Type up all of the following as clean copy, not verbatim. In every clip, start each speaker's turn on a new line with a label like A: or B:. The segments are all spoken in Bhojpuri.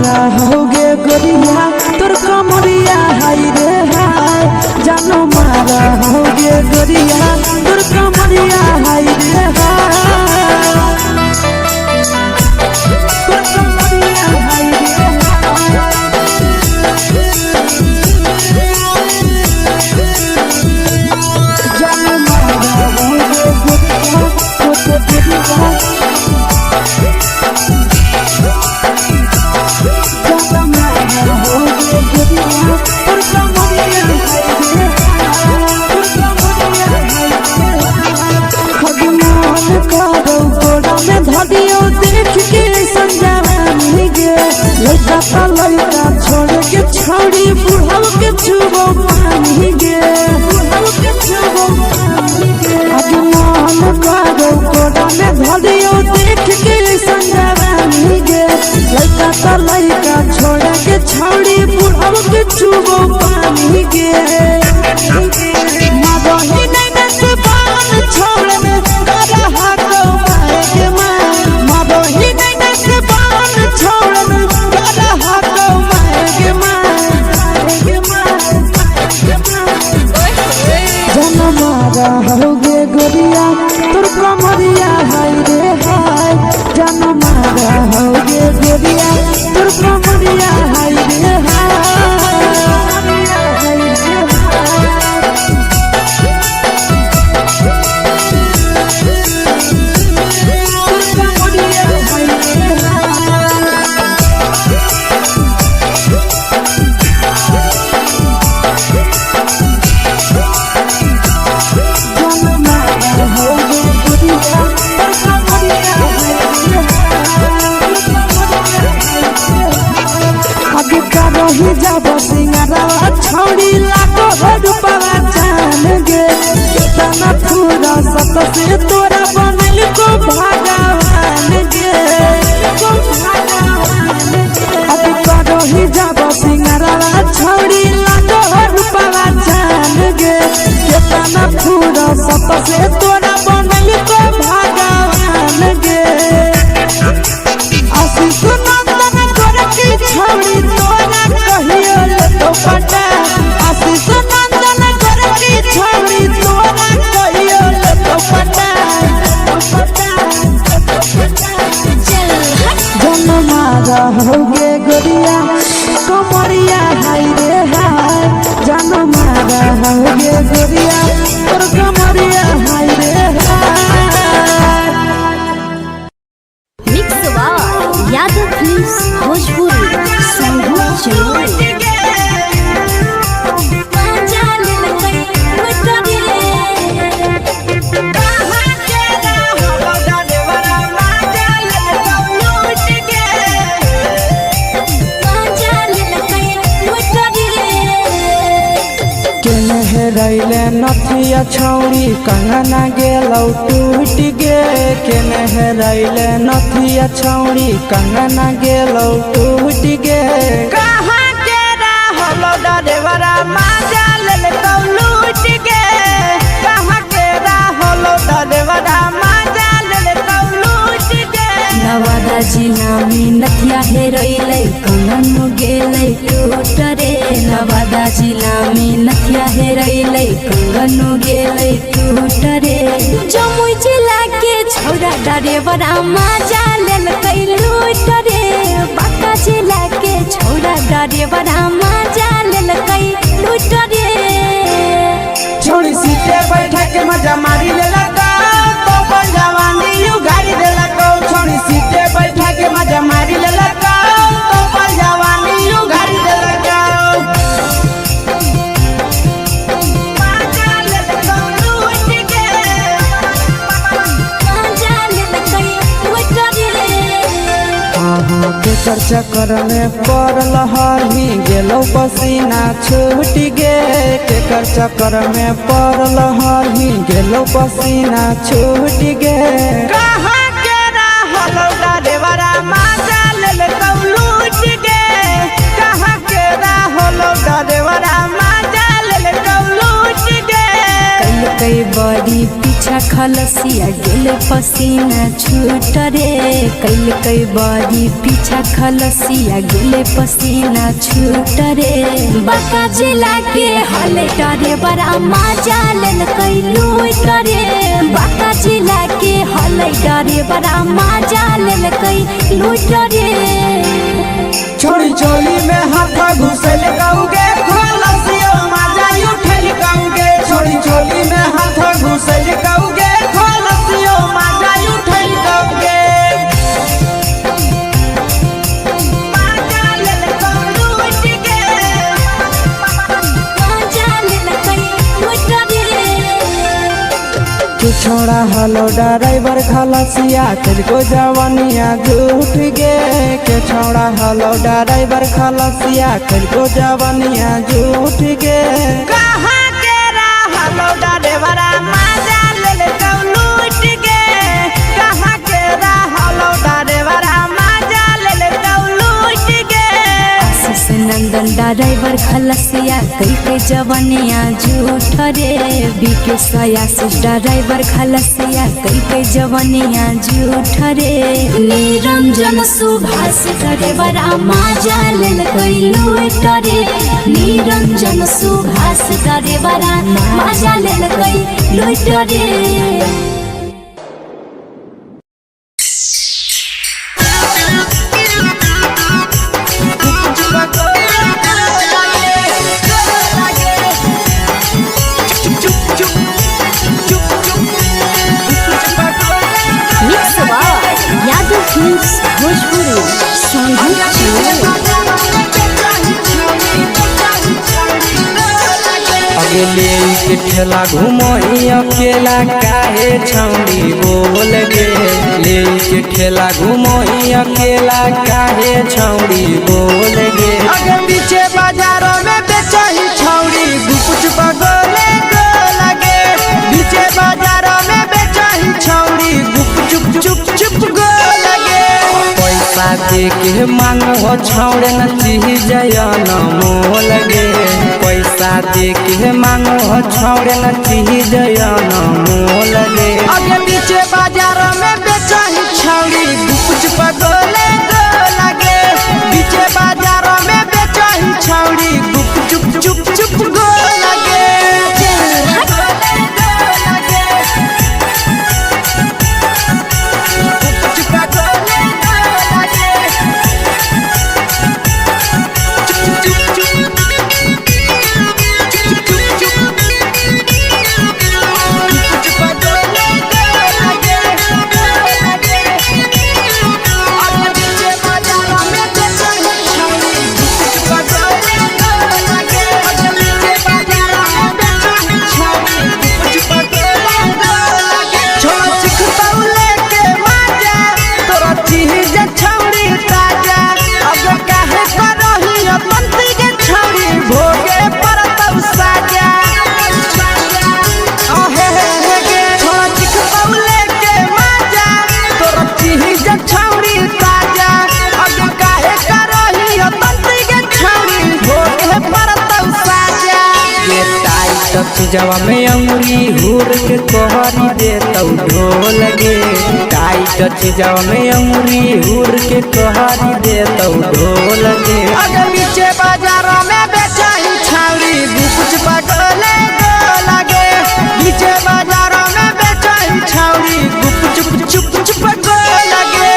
A: मारा होगे गोरिया तोर कमरिया हाय रे हाय जानो मारा होगे गोरिया तोर कमरिया हाय रे हाय तोर कमरिया हाय रे जानो मारा होगे गोरिया तोर कमरिया लड़का छोड़ के छौड़ी बुढ़ाव के छुबो पानी गे मन करो कोड़ा में धरियो देख के संजवानी गे लड़का छोड़ के छौड़ी बुढ़ाव के छुबो पानी गे मदही नहीं नस पान छोड़ में करा हाथो माए के मां मदही नहीं नस पान छोड़ में करा हाथो माए के मां जनमारा होगे गोरिया तोर कमरिया हाय रे हाय जनमारा होगे गोरिया तोर कमरिया हाय रे हाय सिंगारा छौड़ी लाखो रुपवा जान गे तना पूरा सत से तोरा बनल को भगवान गे अभी करो ही जब सिंगारा छौड़ी लाखो रुपवा जान गे तना पूरा सत से तोरा बनल को भगवान गे आशीष नंदन कर की छौड़ी तोरा कहियो तो पटा आशीष नंदन कर की छौड़ी तोरा कहियो तो पटा जनमारा होगे गोरिया कमरिया हाय रे हाय जनमारा होगे गोरिया तोर कमरिया हाय रे हाय
B: मिक्स यादव फिल्म्स भोजपुरी संगीत चैनल
A: रैले नथिया छौड़ी कंगना गेलौ टूट गे केने रैले नथिया छौड़ी कंगना गेलौ टूट गे
C: कहाँ के रहलो डरेवरा माजा लेलकौ लूट गे कहाँ के रहलो डरेवरा माजा लेलकौ लूट गे
B: नवादा जिला में नथिया हेरैलै कंगन गेलै टूट रे नवादा जिला में नथिया हेरैलै कंगन गेलै टूट रे जमुई जिला के छौड़ा डरेवरा माजा लेलकै लूट रे बांका जिला के छौड़ा डरेवरा माजा लेलकै लूट रे
C: छोड़ी सीटे बैठा के मजा मारी लेलकौ तो जवानी यू गाड़ी देलकौ छोड़ी सीटे बैठा के मजा मारी लेलकौ तो जवानी यू गाड़ी देलकौ
A: केकर चक्कर में पड़ल हरही गेलौ पसीना छूट गे केकर चक्कर में पड़ल हरही गेलौ पसीना छूट गे
C: कहाँ के रहलो डरेवरा माजा लेलकौ लूट गे कहाँ के रहलो डरेवरा माजा लेलकौ लूट गे
B: कई बड़ी पीछा खलसिया गेले पसीना छूट रे कैल कई बारी पीछा खलसिया गेले पसीना छूट रे बाका जिला के हले डरे बड़ा मजा लेल कैलू करे बाका जिला के हले डरे बड़ा मजा लेल कैलू करे
C: छोड़ी चोली में हाथ घुसल गाऊगे खलसिया मजा उठल गाऊगे छोड़ी चोली में हाथ घुसल गाऊगे खलसिया मजा उठल गाऊगे छोड़ा हलो ड्राइवर खलसिया तुझको जवानिया झूठ गे के छोड़ा हलो ड्राइवर खलसिया तुझको जवानिया झूठ गे कहाँ के हलो ड्राइवर मजा ले लूट गे कहाँ के हलो ड्राइवर मजा ले लूट गे
B: आशीष नंदन ड्राइवर खलसिया कई के जवानिया झूठ रे बीके आशीष ड्राइवर खलसिया कई के जवानिया झूठ रे निरंजन सुभाष ड्राइवर मजा लेल कैलू रे निरंजन सुभाष ड्राइवर मजा लेल कैलू रे
C: अगले के ठेला घूमो अकेला काहे छौड़ी बोल गे ले के ठेला घूमो अकेला काहे छौड़ी बोल गे अगे पीछे बाजारों में बेचही छौड़ी गुपचुप गोले लगे पीछे बाजारों में बेचही छौड़ी गुपचुप चुप चुप गो लगे पैसा दे के मांगो छौड़े न चीज न मोल गे पैसा दे के मांगो छौड़े न चीज न मोल गे अगे पीछे बाजार में बेचही छौड़ी गुपचुप गोले लगे पीछे बाजार में बेचही छौड़ी गुपचुप चुप चुप गो लगे जवा में अंगुरी हुर के कोहरी दे तौ ढोल गे टाइट जवा में अंगुरी हुर के कोहरी दे तौ ढोल गे अगे पीछे बाजारों में बेचही छौड़ी गुपचुप गोले लगे पीछे बाजारों में बेचही छौड़ी गुपचुप चुप चुप गो लगे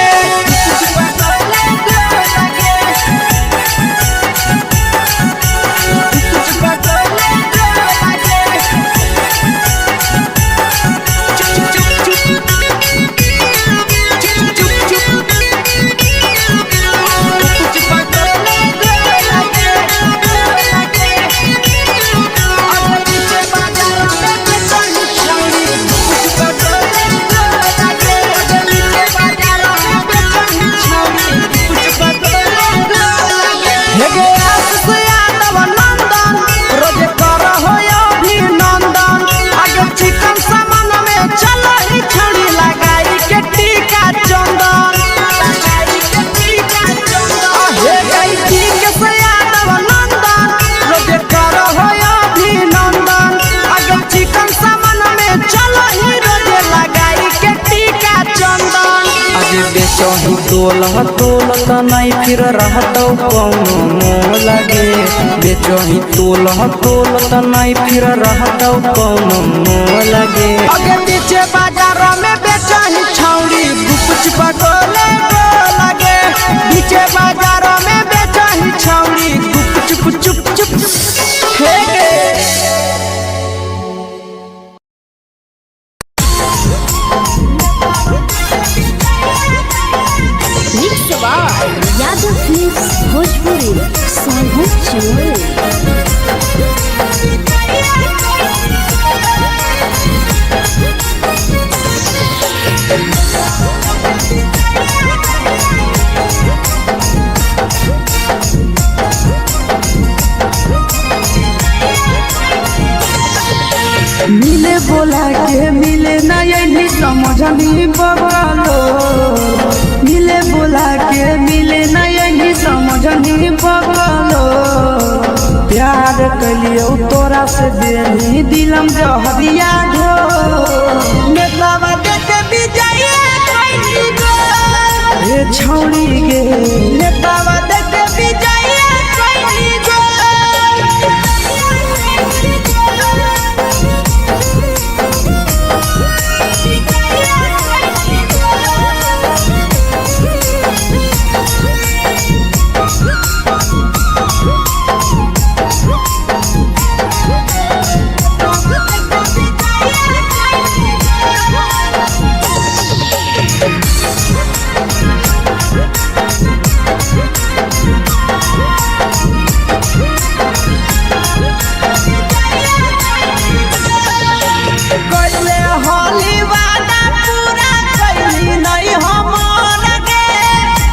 C: तोलह तोलत नहीं फिर रहतौ कौनो मोह लगे बेचही तोलह तोलत नहीं फिर रहतौ कौनो मोह लगे अगे पीछे बाजारों में बेचही छौड़ी गुपच पटोले लगे पीछे बाजारों में बेचही छौड़ी गुपचुप चुप चुप फेंके
B: यादव फिल्म्स भोजपुरी सोनू चमोली।
A: मिले बोला के मिले ना यही समझनी बगलो मिले बोला के मिले ना यही समझनी बगलो प्यार कलियो तोरा से बेनी दिलम जहरिया ढो नेतावा देख विजय कइली गो ए छौड़ी गे नेतावा देख विजय कइली गो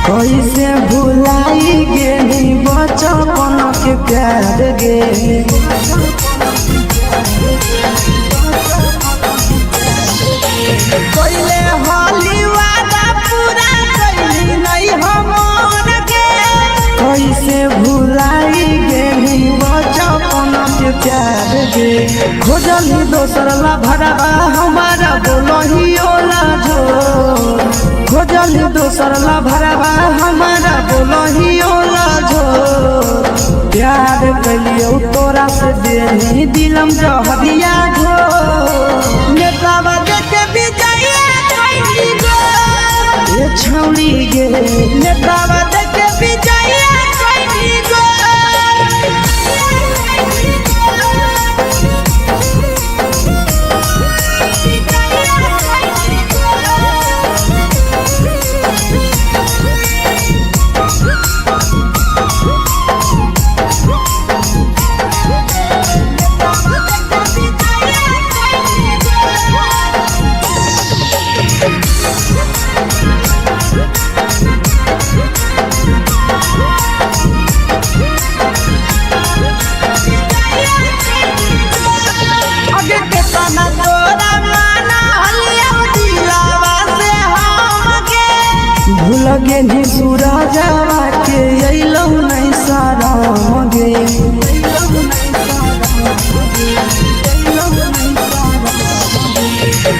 A: कैसे भुलाई गेली बचपन के प्यार गे कैले होली वादा पूरा कैली नहीं हमर गे कैसे भुलाई गेली बचपन के प्यार गे खोजली दोसर ला भरवा हमारा बोलही ओला जो खोजली दोसर ला भरवा हमारा बोलही ओला जो प्यार कलियो तोरा से देनी दिलम जहरिया ढो नेतावा देख विजय कइली गो ए छौड़ी गे नेतावा देख विजय कइली गो लगे नी सूरजवा के अइलौ नहीं सारा मगे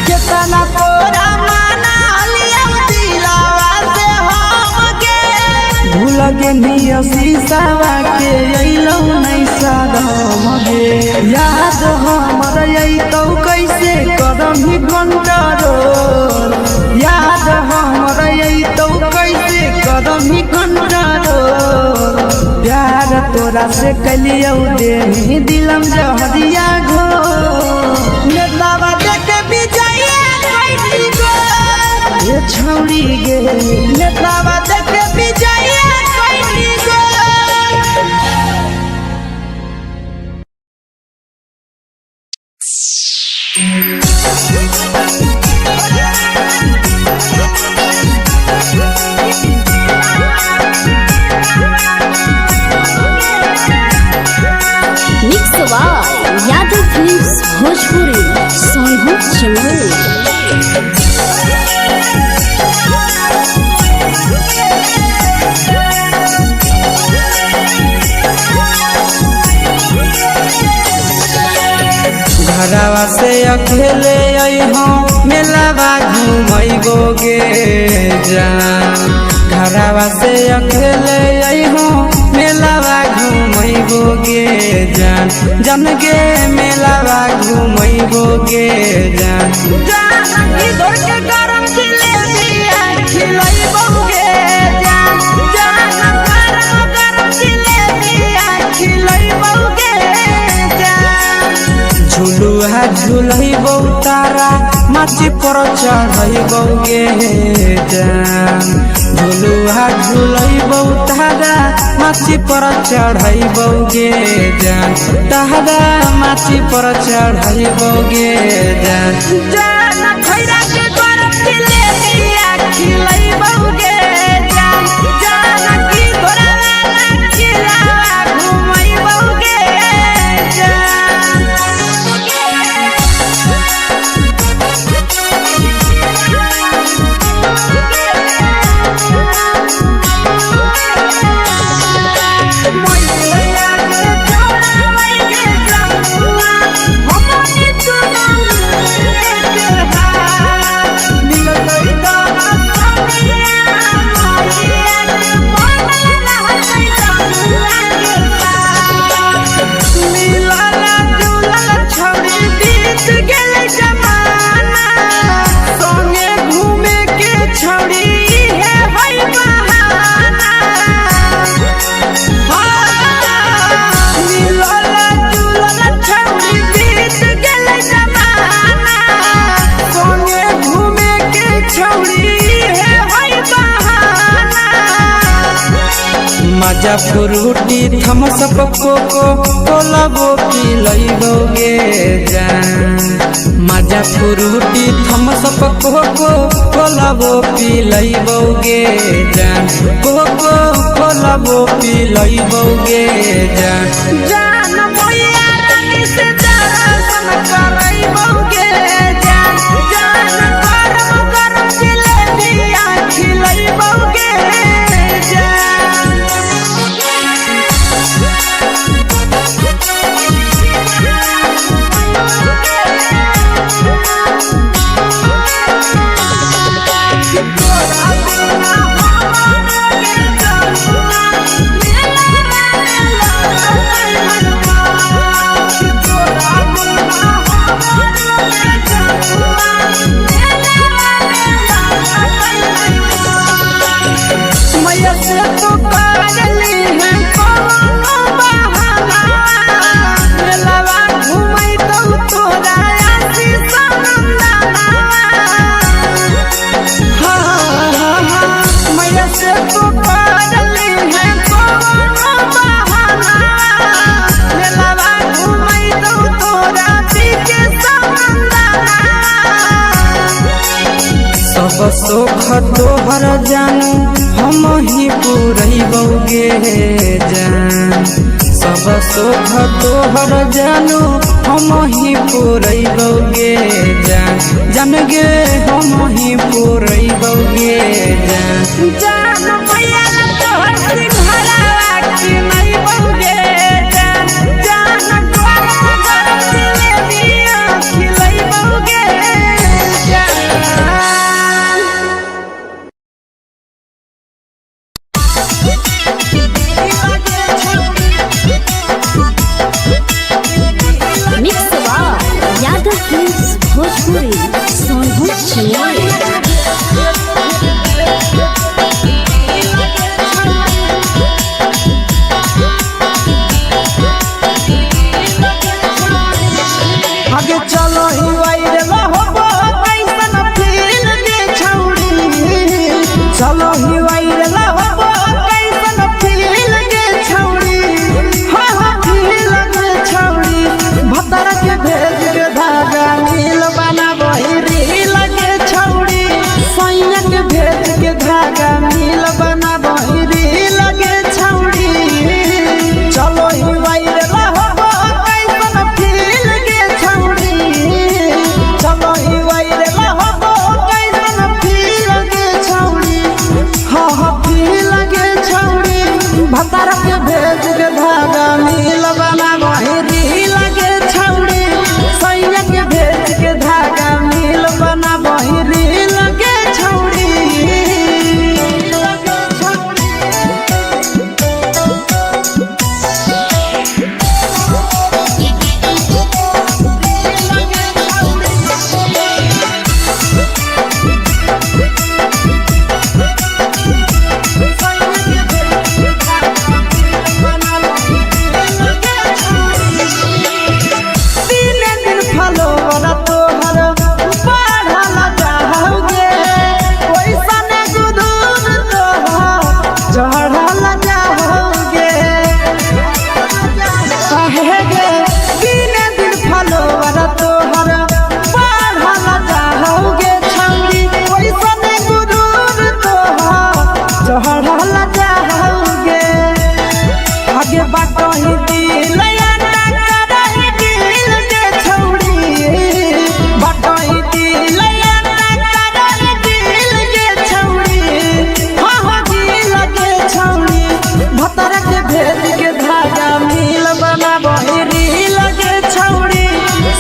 A: केतना तोरा माना लिया दिलावा से हमके भूल गे नी शीशावा के अइलौ नहीं सारा मगे याद हमर अइतौ कैसे करमी कंट्रोल याद हमर अइतौ कैसे करमी कंट्रोल प्यार तोरा से कलियो देनी दिलम जहरिया घो नेतावा देख विजय कइली गो ए छौड़ी गे नेतावा देख विजय कइली गो
B: यादव फिल्म्स भोजपुरी सोनू चमोली।
C: घरवा से अकेले अइहो मेलावा घूमैबो गे जान घरवा से अकेले अइहो मेलावा घूमैबो गे जान जन गे मेलावा घूमैबो गे जान जानकी दौड़ के गरम जिलेबिया खिलैबो गे जान जान गरम जिलेबिया खिलैबो गे जान झुलुआ झुलैबो तारा माची पर चढ़ैबो गे जान झुलुआ झुलैबो तारा माची पर चढ़ैबो गे जान तारा माची पर चढ़ैबो गे जान जान खैरा के गरम जिलेबिया खिलैबो गे जान जान की गोराला खिलावा घुमैबो गे जान मजा फ्रूटी थम्स अप कोको कोला वो पिलैबो गे जान मजा फ्रूटी थम्स अप कोको कोला वो पिलैबो गे जान कोको कोला वो पिलैबो गे जान जान मोया रानी से दर्शन करैबो गे जान जान गरम गरम जिलेबिया खिलैबो गे जान सब सुख तोहर जानू हम ही पुरैबो गे जान सब सुख तोहर जानू हम ही पुरैबो गे जान जान गे हम ही पुरैबो गे जान जान मैया तोहर सिंघरावा खिलैबो गे जान जान गरम गरम जिलेबिया खिलैबो गे जान
B: भोजपुरी सोनभद्र
C: बाटही दिल याना करही दिल के छौड़ी बाटही दिल याना करही दिल के छौड़ी हाँ दिल के छौड़ी भतर के भेज के धागा मिल बना बहिरी लगे छौड़ी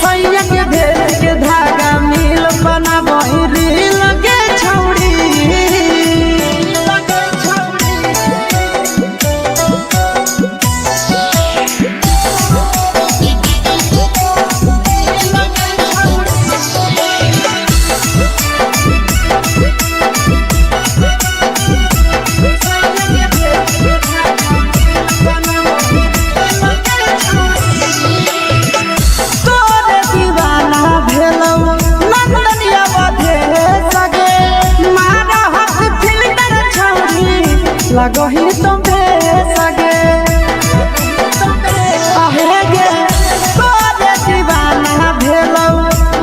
C: सैया के भेज के धागा मिल बना बहिरी लगे छौड़ी लगही तुम्हे सगे आहे गे तोरे दीवाना भेलौ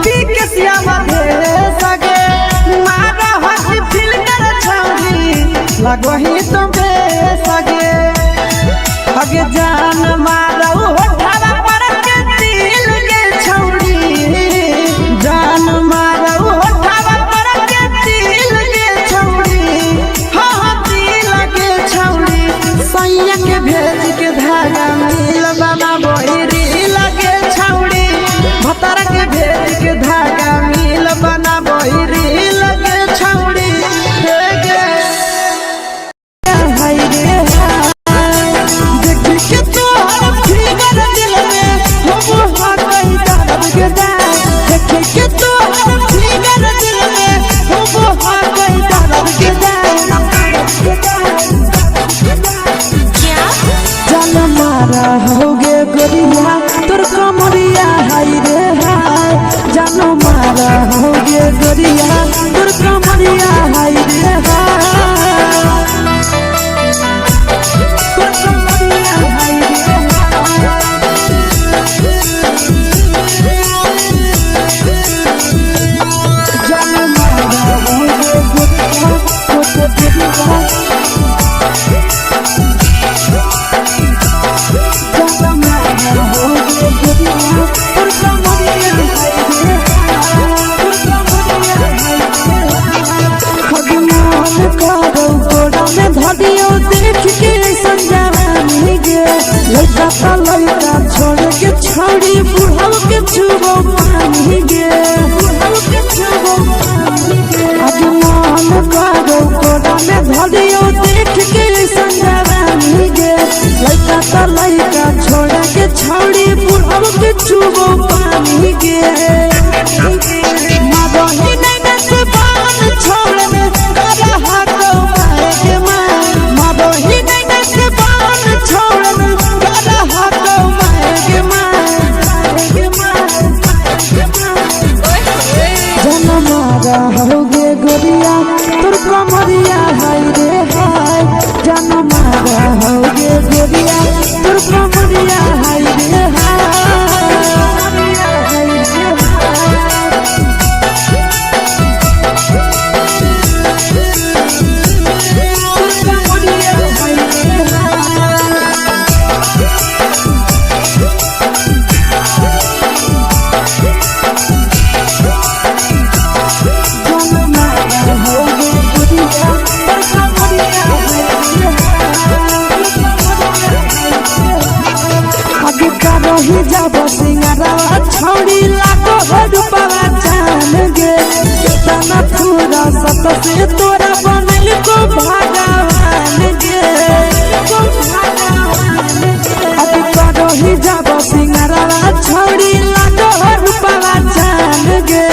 C: बिकसिया बधे सगे मारा हसी फिल्टर छौरी लगही तुम्हे सगे अगे जान मारौ होठवा पर के दिल के छौरी जान मारौ होठवा पर के दिल के छौरी सैया के भेज के धागा मिल बना बहिरी लगे छौड़ी भतर के भेज के धागा मिल बना बहिरी लगे छौड़ी देखी के तोहर फिगर दिल में हम कहीं दर्द के देखी के तोहर फिगर दिल में हम कहीं दर्द के मारा होगे गोरिया तोर कमरिया हाय रे हाय जानो मारा होगे गोरिया तोर कमरिया हाय रे हाय तोर कमरिया हाय रे जानो मारा होगे गोरिया तोर कमरिया लड़का छोड़ के छौड़ी बुढ़ाव के छुबो पानी गे आज मन करो कोड़ा में धरियो देख के संजवानी गे लड़का छोड़ के छौड़ी बुढ़ाव के छुबो पानी गे मादही नहीं से बान छोड़ में करा हाथो माए के मादही नहीं से बान छोड़ में करा हाथो माए के जन मारा होगे गोरिया तोर कमरिया हाय रे हाय जन मारा होगे गोरिया तोर कमरिया हाय रे रही जब सिंगारा छौड़ी लाखो रुपवा जान गे कितना पूरा सत से तोरा बनल को भगवान गे अभी रही जब सिंगारा छौड़ी लाखो रुपवा जान गे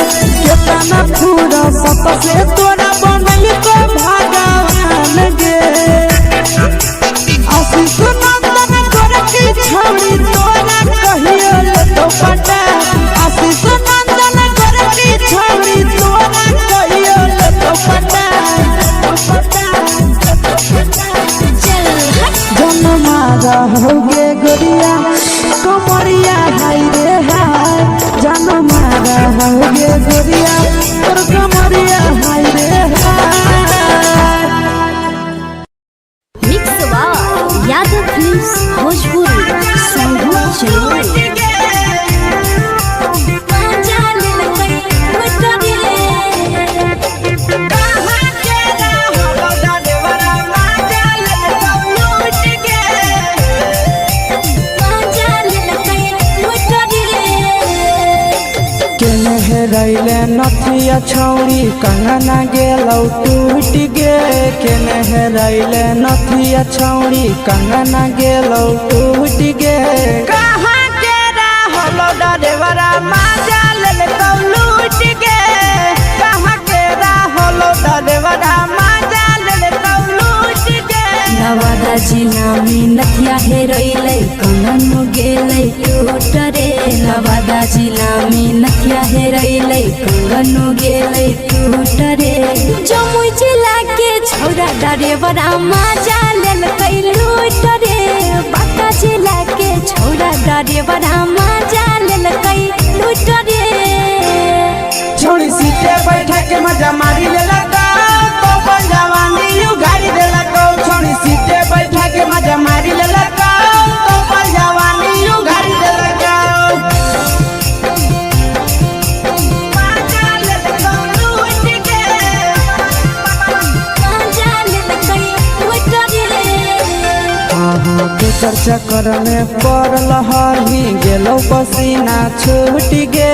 C: कितना पूरा सत से तोरा बनल को भगवान गे आशीष नंदन गोरखी छौड़ी तोरा कहियो तो पटा आशीष नंदन गोरखी छौड़ी तोरा कहियो तो पटा जन मारा होगे गोरिया कमरिया हाय रे हाय जन मारा होगे गोरिया तोर कमरिया हाय रे हाय
B: मिक्स यादव फिल्म्स भोजपुरी संगम चलो
A: रैले नथिया छौड़ी कंगना गेलौ टूट गे केने रैले नथिया छौड़ी कंगना गेलौ टूट गे
C: कहाँ के रहलो डरेवरा माजा लेलकौ लूट गे कहाँ के रहलो डरेवरा माजा लेलकौ लूट गे
B: नवादा जिला में नथिया हेरैलै कंगन गेलै टूट रे नवादा जिला में नथिया हेरैलै कंगन गेलै टूट रे जमुई जिला के छौरा डरेवरा माजा लेलकै लूट रे बांका जिला के छौरा डरेवरा माजा लेलकै लूट रे
C: छोड़ी सीटे बैठा के मजा मारी लेलकौ तो अपन जवानी यू गाड़ी देलकौ छोड़ी सीटे बैठा के मजा मारी लेलकौ तो अपन जवानी यू गाड़ी देलकौ माजा लेलकौ लूट के
B: माजा लेलकै लूट रे
A: केकर चक्कर में पड़ल हही गेलौ पसीना छूट गे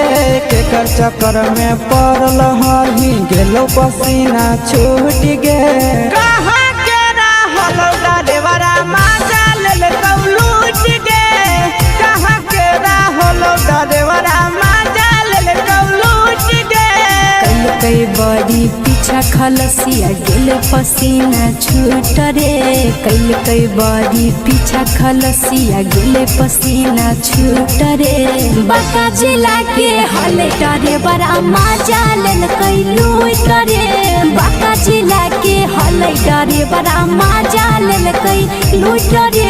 A: केकर चक्कर में पड़ल हही गेलौ पसीना छूट गे
C: कहाँ के रहलो डरेवरा माजा लेलकौ लूट गे कहाँ के रहलो डरेवरा माजा लेलकौ लूट गे
B: कई बड़ी पीछा खलसिया गेल पसीना छूट रे कई बड़ी पीछा खलसिया गेल पसीना छूट रे बांका जिला के हले डरे बड़ा माजा लेलकै लूट रे बांका जिला के हले डरे बड़ा माजा लेलकै लूट रे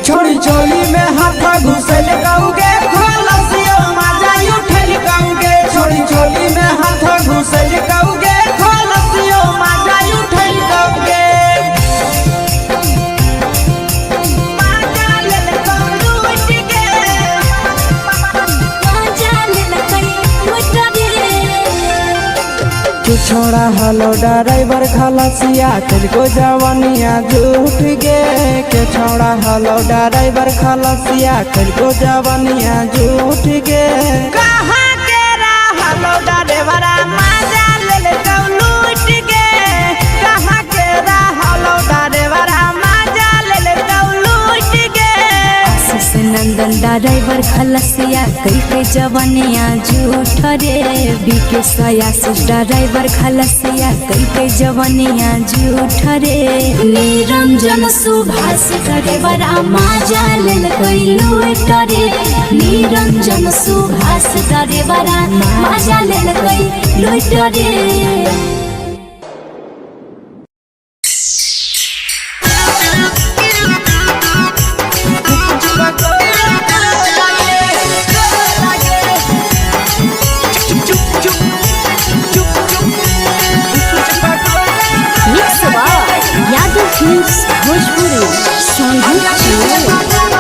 C: छोड़ी चोली में हाथ घुसल गौगे खलसियो माजा उठल गौगे छोड़ी चोली में हाथ घुसल गौगे खलसियो माजा उठल गौगे माजा लेलकौ लूट गे
B: माजा लेलकै लूट रे
A: तू छोड़ा हलो ड्राइवर खलसिया तुझको जवानिया झूठ गे के छोड़ा हलो ड्राइवर खलसिया तुझको जवानिया झूठ गे
C: कहाँ के रहलो डरेवरा माजा लेलकौ लूट गे कहाँ के रहलो डरेवरा माजा लेलकौ लूट गे
B: आशीष नंदन ड्राइवर खलसिया कई जवनिया झूठ रे बीके आशीष ड्राइवर खलसिया कई जवनिया झूठ रे निरंजन सुभाष ड्राइवरा माजा लेलकै लूट रे निरंजन सुभाष ड्राइवरा माजा लेलकै लूट रे यादव फिल्म्स भोजपुरी संगीत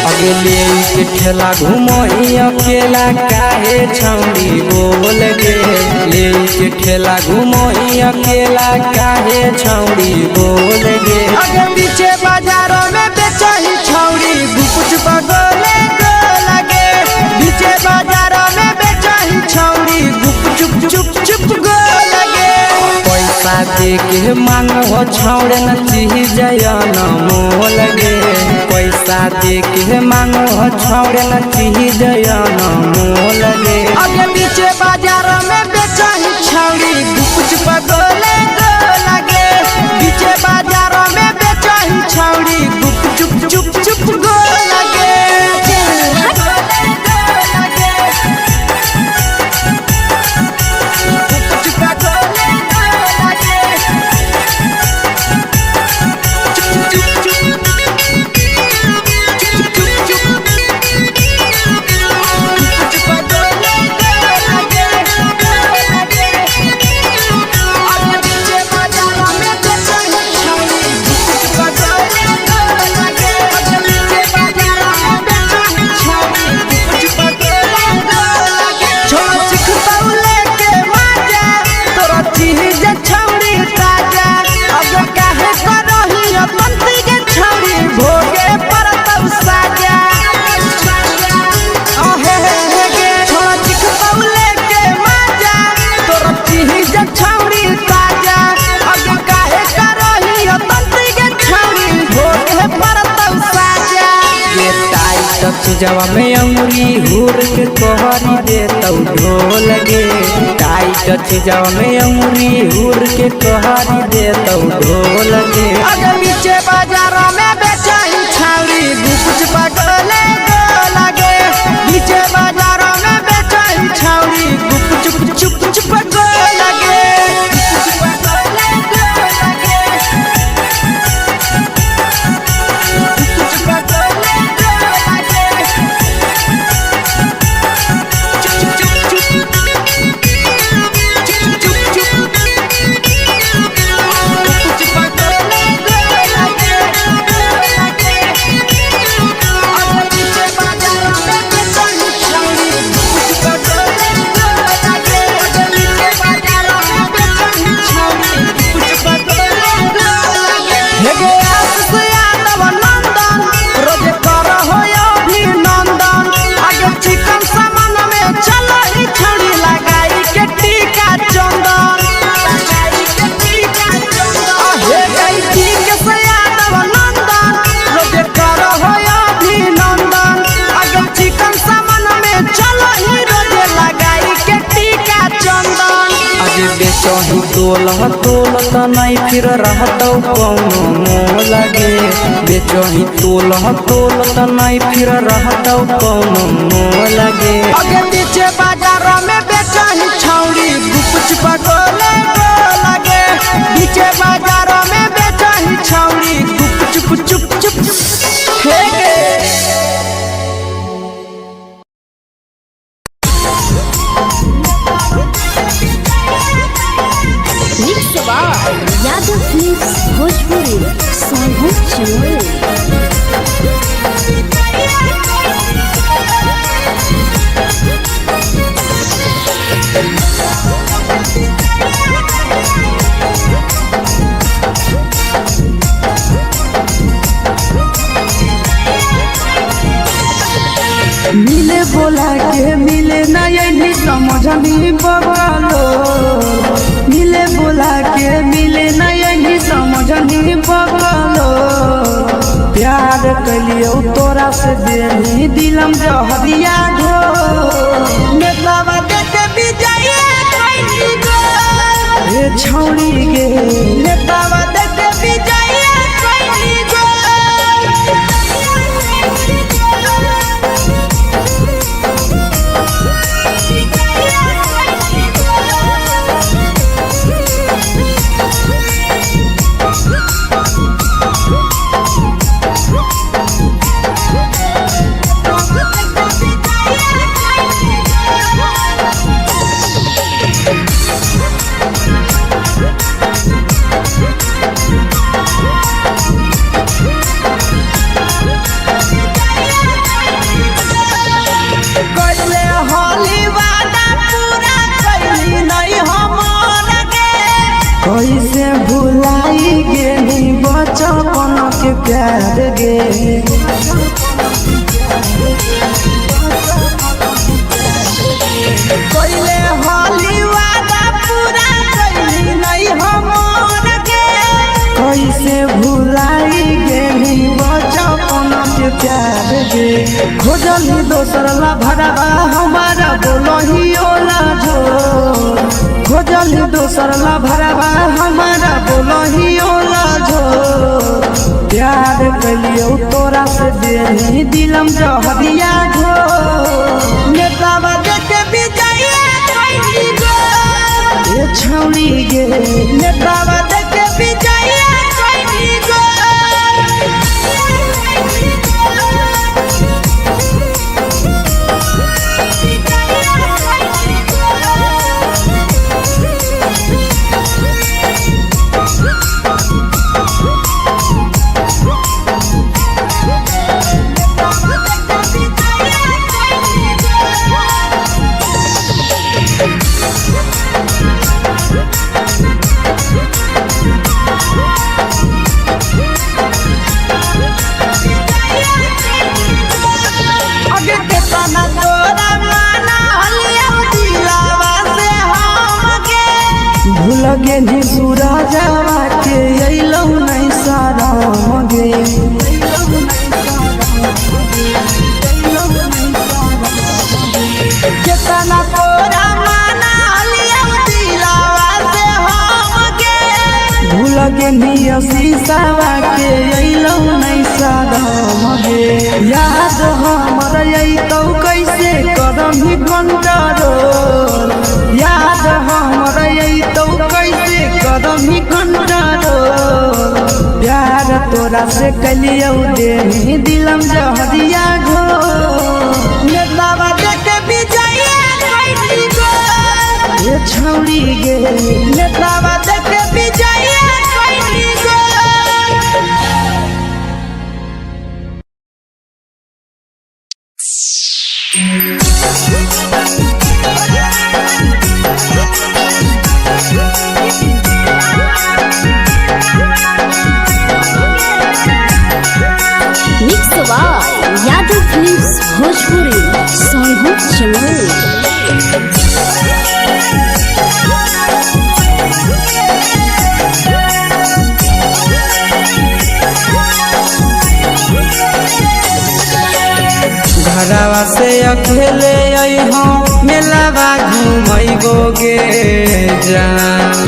A: अगले के ठेला घुमोई अकेला काहे छौड़ी बोल गे ले के ठेला घुमोई अकेला काहे छौड़ी बोल गे
C: अगे पीछे बाजारों में बेचही छौड़ी गुपुच बगले गो लगे पीछे बाजारों में बेचही छौड़ी गुप चुप चुप चुप गो लगे
A: पैसा दे के मांग हो छौड़े न चीज जयन मोल गे पैसा दे के मांग हो छौड़े न चीज जयन मोल गे
C: अगे पीछे बाजारों में बेचही छौड़ी गुपुच बगले गो लगे पीछे बाजारों में बेचही छौड़ी गुप चुप चुप चुप गो लगे चीजवा में अंगुरी हुर के कहरी दे तौ ढोल गे टाइट चीजवा में अंगुरी हुर के कहरी दे तौ ढोल गे अगर नीचे बाजारों में बेचाई छावरी कुछ पगले लगे नीचे बाजारों में बेचाई छावरी चुप चुप चुप लगे बेचही तोल नहीं फिर रहतौ कौनो मोह लगे बेचही तोल नहीं फिर रहतौ कौनो मोह लगे अगे पीछे बाजारों में बेचही छौड़ी गुपच पगले लगे पीछे बाजारों में बेचही छौड़ी गुप चुप चुप हेगे
B: यादव फिल्म्स भोजपुरी सोनभद्र चैनल।
A: मिले बोला के मिले नहीं समझनी बगलो मिले बोला के मिले नहीं समझनी बगलो प्यार कलियो तोरा से देनी दिलम जहरिया ढो नेतावा देखे विजय कैली गो ए छौड़ी गे नेतावा देखे विजय कैली गो कैसे भुलाई गेली बचपन के प्यार गे पहले होली वादा पूरा कैली नहीं हमर गे कैसे भुलाई गेली बचपन के प्यार गे खोजली दोसर ला भरवा हमारा बोलही ओला झोर खोजली दोसर ला भरवा हमारा बोलही ओला झोर प्यार कलियो तोरा से देनी दिलम जहरिया झोर नेतावा देखे विजय कैली गो ए छौड़ी गे नेतावा देखे विजय कैली गो लगे नी सूरजवा के अइलौ नहीं सारा मगे
C: केतना तोरा माना लिया दिलावा से हमके भूल के निया शीशावा के अइलौ नहीं सादम गे याद हमर अइतौ कैसे करमही कंट्रोल याद हमर अइतौ कैसे करमही कंट्रोल प्यार तोरा से कलियौ देही दिलम जहरिया घो नेतावा देखे विजया कैली गो ये छौड़ी गे नेतावा देखे विजया कैली गो
B: mix by Yadav films Bhojpuri Sonu Chamoli.
C: घरवा से अकेले अइहो मेलावा घूमैबो गे जान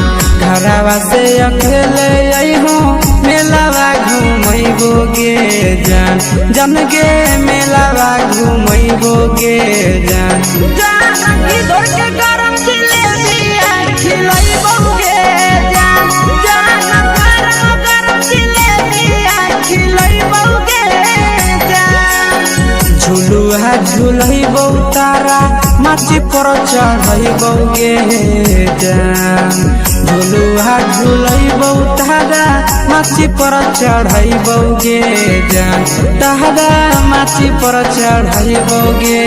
C: घरवा से अकेले अइहो मेलावा घूमैबो गे जान जन गे मेलावा घूमैबो गे जान की दौड़ के गरम जिलेबी खिलैबो गे जान गरम जिलेबी खिलैबो गे झुलुहा झुलैबौ तारा माची पर चढ़ैबौ गे जान झुलुहा झुलैबौ तारा माची पर चढ़ैबौ गे जान तारा माची पर चढ़ैबौ गे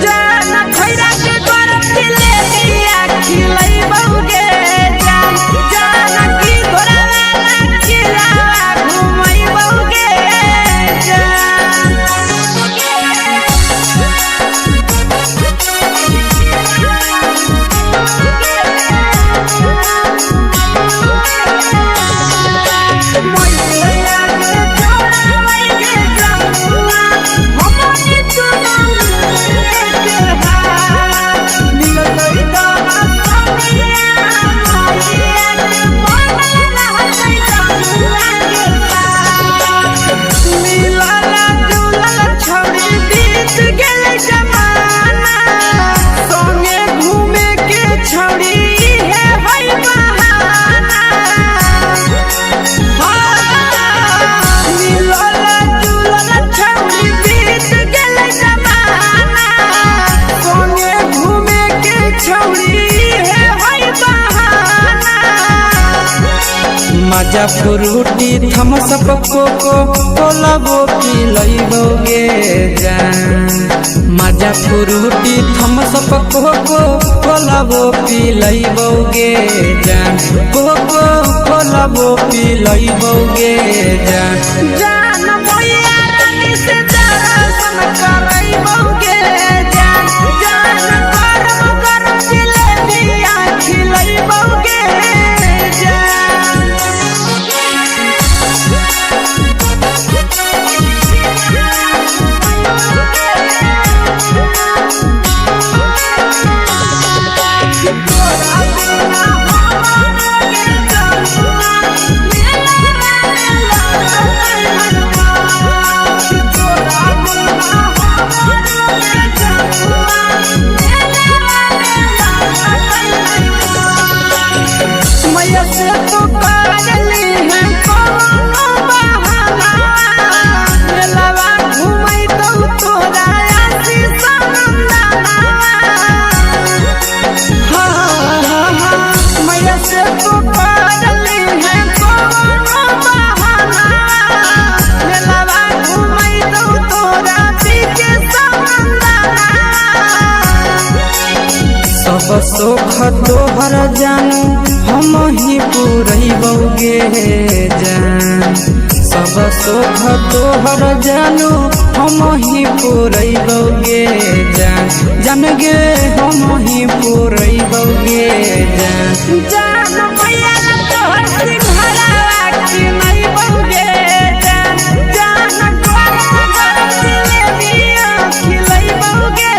C: जान खैरा के गरम जिलेबी खिलैबौ गे जान की घोड़ा खिलावा घुमैबौ गे जान मजा फ्रूटी थम्स अप कोको कोलाबो पिलैबौ गे जान मजा फ्रूटी थम्स अप कोको कोलाबो पिलैबौ गे जान कोको कोलाबो पिलैबौ गे जान भैया रानी से दर्शन करैबौ गे जान गरम गरम जिलेबी खिलैबौ गे सब सुख तोहर जानू हम ही पूरैबौ गे जान सब सुख तोहर जानू हम ही पूरैबौ गे जान गे हम ही पूरैबौ गे जान भैया तोहर सिंघरावा खिलैबौ गे जान गरम जिलेबी खिलैबौ गे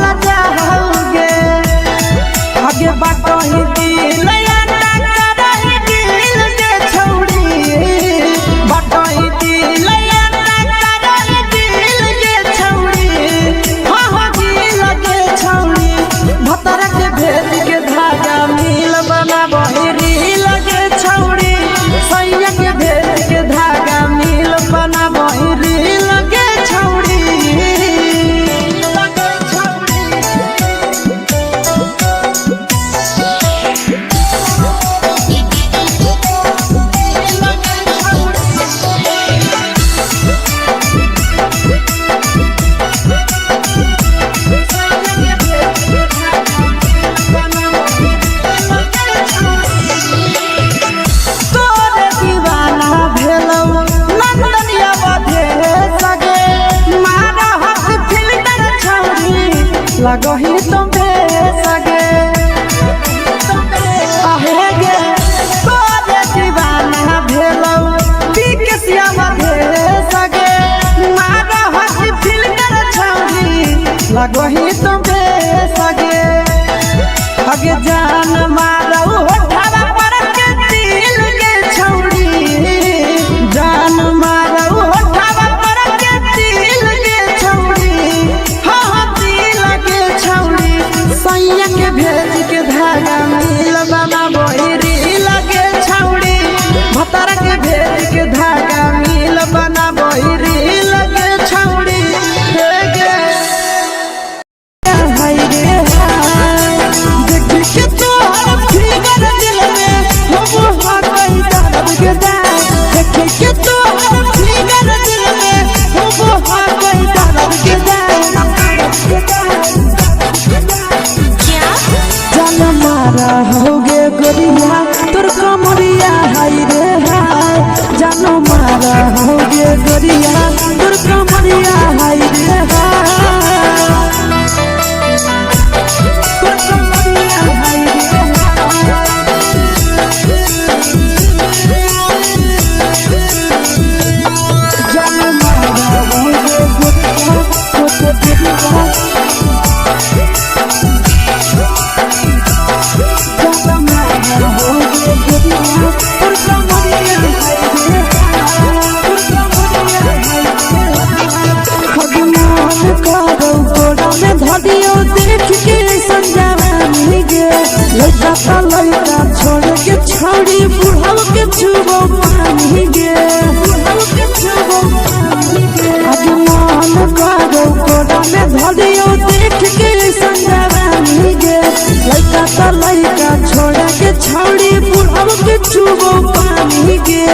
C: लजा होगे आगे बाटो ही दिल याना करही दिल के छौड़ी बाटो ही दिल याना करही दिल के छौड़ी हाँ दिल के छौड़ी भतर के भेद के धागा मिल बना बहिरी लगे छौड़ी सैया के भेद के धागा मिल बना बहिरी लगे छौड़ी तोरे दीवाना भेलौ नंदनिया बधे सगे मारा हाथ फिल्टर छौड़ी लगही तुम्हे सगे आहे गे तोरे दीवाना भेलौ बिकसिया बधे सगे मारा हाथ फिल्टर छौड़ी लगही तुम्हे सगे अगे जान मारौ होठवा पर के दिल के छौड़ी जान मारौ होठवा पर के दिल के छौड़ी हाँ दिल के छौड़ी सैया के भेज के धागा मिल बना बहिरी लगे छौड़ी भतर के भेज के धागा मिल बना बहिरी लगे छौड़ी हे गे हाय रे हाय देख के तोहर फिगर दिल में हो गई दर्द के दाग देख के तोहर फिगर दिल में हो गई दर्द के दाग जान मारा होगे गोरिया तोर कमरिया हाय रे हाय जान मारा होगे गोरिया तोर कमरिया हाय रे हाय तोर कमरिया हाय रे जान मारा होगे गोरिया तोर कमरिया धडियो देख के संजावानी गे लइका ता लइका छोड़ के छौड़ी बुढ़ाव के छुबो पानी गे बुढ़ाव के छुबो पानी गे आज मन करो कोड़ा में धडियो देख के संजावानी गे लइका ता लइका छोड़ के छौड़ी बुढ़ाव के छुबो पानी गे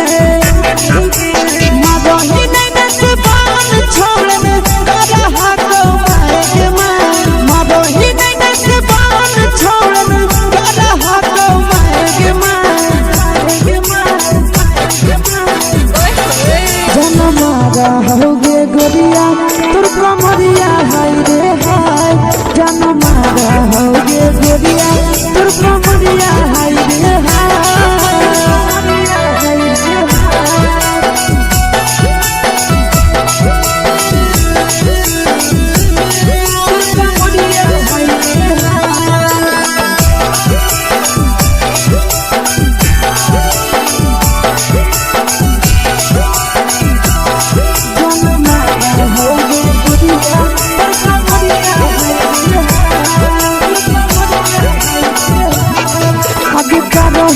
C: मादही नहीं न से बान छोड़ में करा हाथो मारे के मादही नहीं न से बान छोड़ में करा हाथो मारे के जन मारा होगे गोरिया तोर कमरिया हाय रे हाय जन मारा होगे गोरिया तोर कमरिया हाय रे हाय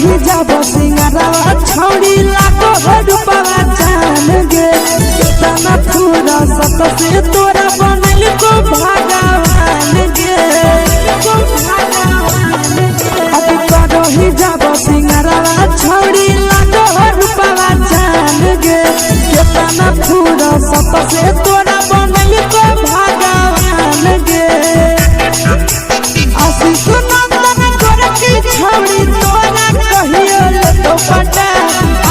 C: ही जब सिंगारा छौड़ी लाखो रुपवा जान गे कितना पूरा सत से तोरा बनल को भगवान गे अभी करो ही जब सिंगारा छौड़ी लाखो रुपवा जान गे कितना पूरा सत से तोरा बनल को भगवान गे आशीष नंदन गोरखी छौड़ी तोरा कहियो तो पटा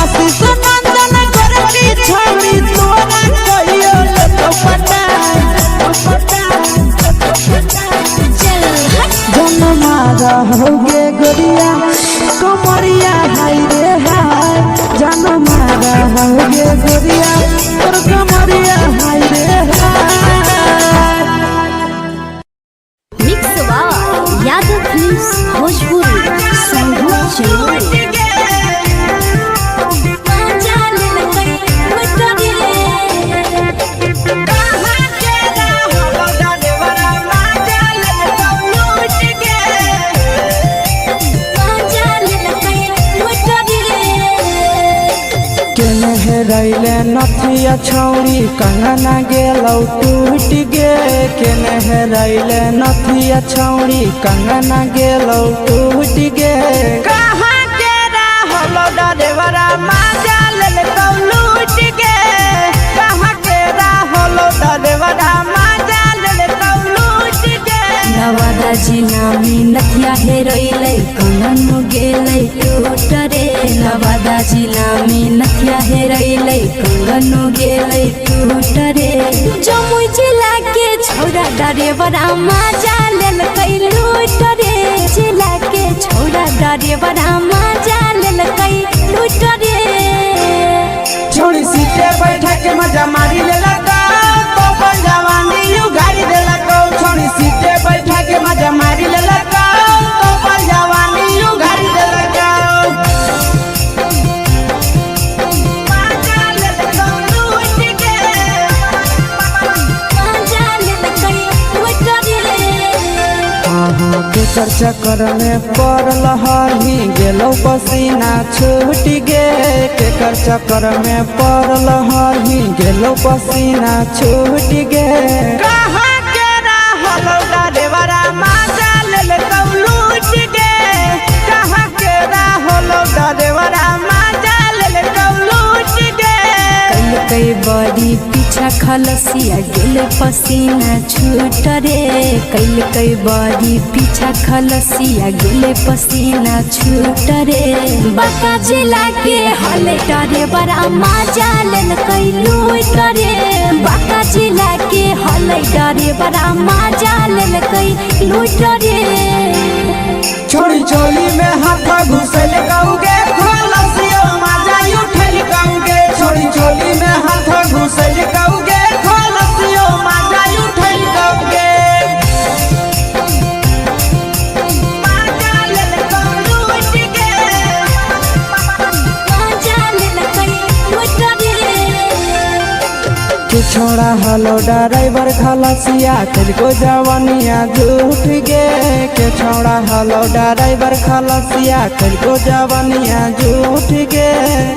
C: आशीष नंदन गोरखी छौड़ी तोरा कहियो तो पटा जन मारा होगे गोरिया कमरिया हाय रे हाय जन मारा होगे गोरिया तोर कमरिया हाय रे हाय
B: फिल्म्स भोजपुरी संगीत चैनल।
A: रैले नथिया छौरी कंगना गेलौ टूट गे केने रैले नथिया छौरी कंगना गेलौ टूट गे
C: कहाँ के रहलो डरेवरा माजा लेलकौ लूट गे कहाँ के रहलो डरेवरा माजा लेलकौ लूट गे
B: नवादा जिला में नथिया हेरोइलै कंगन गेलै टूट रे नवादा जिला में नथिया हेरोइलै कंगन गेलै टूट रे जमुई जिला के छौरा डरेवरा माजा लेलकै लूट रे जिला के छौरा डरेवरा माजा लेलकै लूट रे
C: छोड़ी सीटे बैठा के मजा मारी लेलकौ तो अपन जवानी यू गाड़ी देलकौ छोड़ी सीटे बैठा के मजा मारी लेलकौ तो अपन जवानी यू गाड़ी देलकौ
A: केकर चक्कर में पड़ल हही गेलौ पसीना छूट गे केकर चक्कर में पड़ल हही गेलौ पसीना छूट गे
C: कहाँ के रहलो डरेवरा माजा लेलकौ लूट गे कहाँ के रहलो डरेवरा माजा लेलकौ लूट गे
B: कई बड़ी पीछा खलसिया गेल पसीना छूट रे कई बड़ी पीछा खलसिया गेल पसीना छूट रे बांका जिला के हले डरे बड़ा माजा लेलकै लूट रे बांका जिला के हले डरे बड़ा माजा लेलकै लूट रे
C: छोड़ी चोली में हाथ घुसल गौगे खलसियो माजा उठल गौगे छोड़ी चोली में हाथ घुसल गौगे खलसियो माजा उठल गौगे माजा लेलकौ लूट गे
B: माजा लेलकै लूट रे
A: के छोड़ा हलो ड्राइवर खलसिया तेलको जवानिया झूठ गे के छोड़ा हलो ड्राइवर खलसिया तेलको जवानिया झूठ गे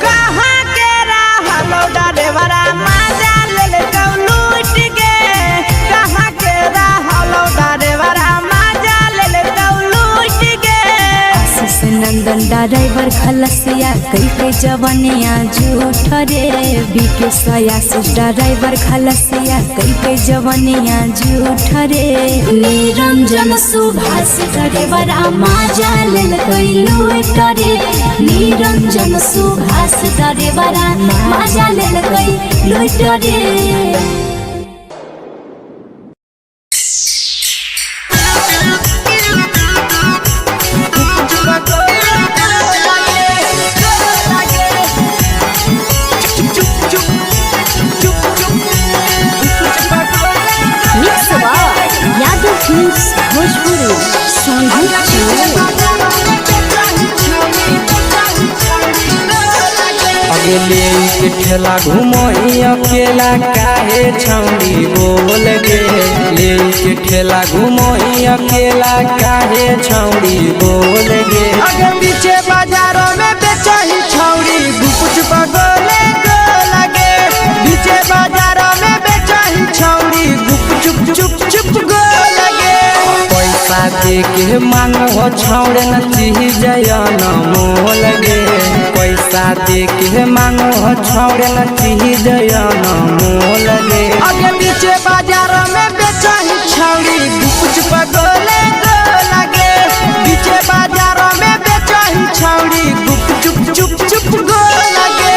C: कहाँ के रहलो डरेवरा माजा लेलकौ लूट गे कहाँ के रहलो डरेवरा माजा लेलकौ लूट गे
B: आशीष नंदन ड्राइवर खलसिया कई जवानिया झूठ रे बीके आशीष ड्राइवर खलसिया कई जवानिया झूठ रे निरंजन सुभाष ड्राइवरा माजा लेलकै लूट रे निरंजन सुभाष ड्राइवरा माजा लेलकै लूट रे यादव फिल्म्स भोजपुरी संगीत चैनल।
A: अगले के ठेला घुमोई अकेला काहे छौड़ी बोल गे ले के ठेला घुमोई अकेला काहे छौड़ी बोल गे
C: आगे पीछे बाजारों में बेचही छौड़ी गुपुच बगले गो लगे पीछे बाजारों में बेचही छौड़ी गुप चुप चुप चुप गो लगे
A: पैसा दे के मांगो छौड़े न चीज न मोल गे पैसा दे के मांगो छौड़े न चीज न मोल गे
C: आगे पीछे बाजारों में बेचही छौड़ी गुपुच बगले गो लगे पीछे बाजारों में बेचही छौड़ी गुप चुप चुप चुप गो लगे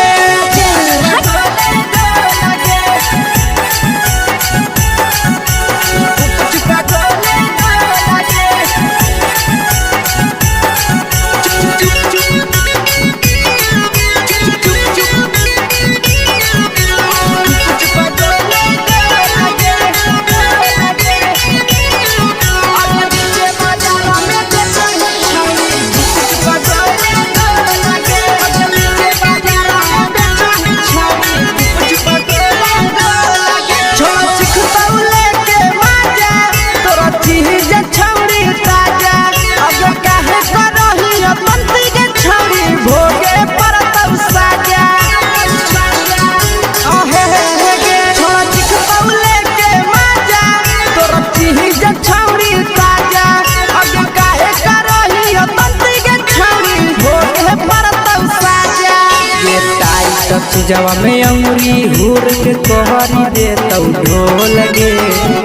C: चीजवा में अंगुरी हुर के कहरी दे तौ ढोल गे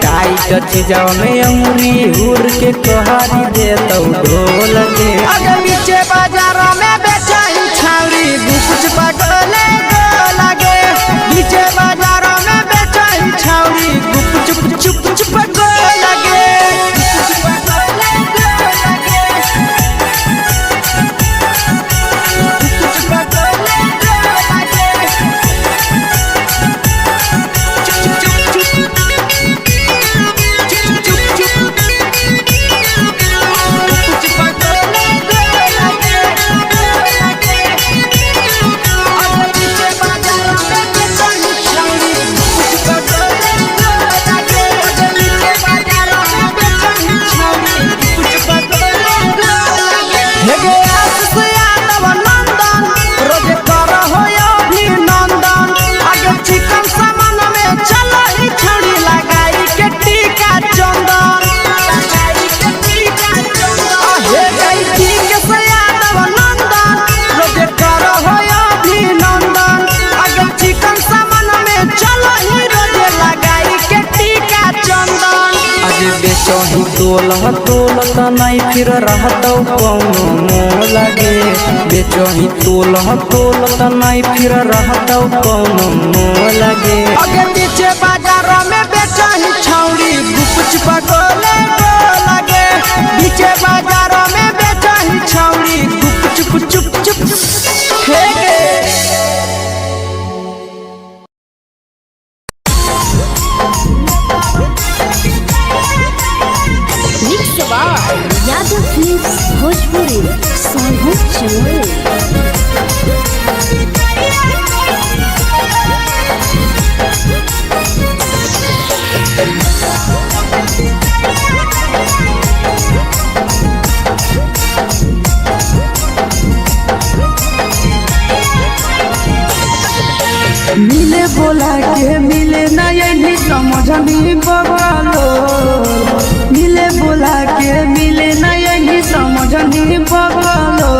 C: टाइट चीजवा में अंगुरी हुर के कहरी दे तौ ढोल गे अगर नीचे बाजार में बेचाई छावरी कुछ पटले लगे नीचे बाजार में बेचाई छावरी चुप चुप चुप लगे बेचही तोलत नहीं फिर रहतौ कौनो मोह लगे बेचही तोलत नहीं फिर रहतौ कौनो मोह लगे अगे पीछे बाजार में बेचही छौरी गुपच पगोले लगे पीछे बाजार में बेचही छौरी गुप चुप चुप हे गे
B: यादव फिल्म्स भोजपुरी साहू चोर
A: मिले बोला के मिले नहीं समझनी बगलो मिले बोला के मिले नहीं समझनी बगलो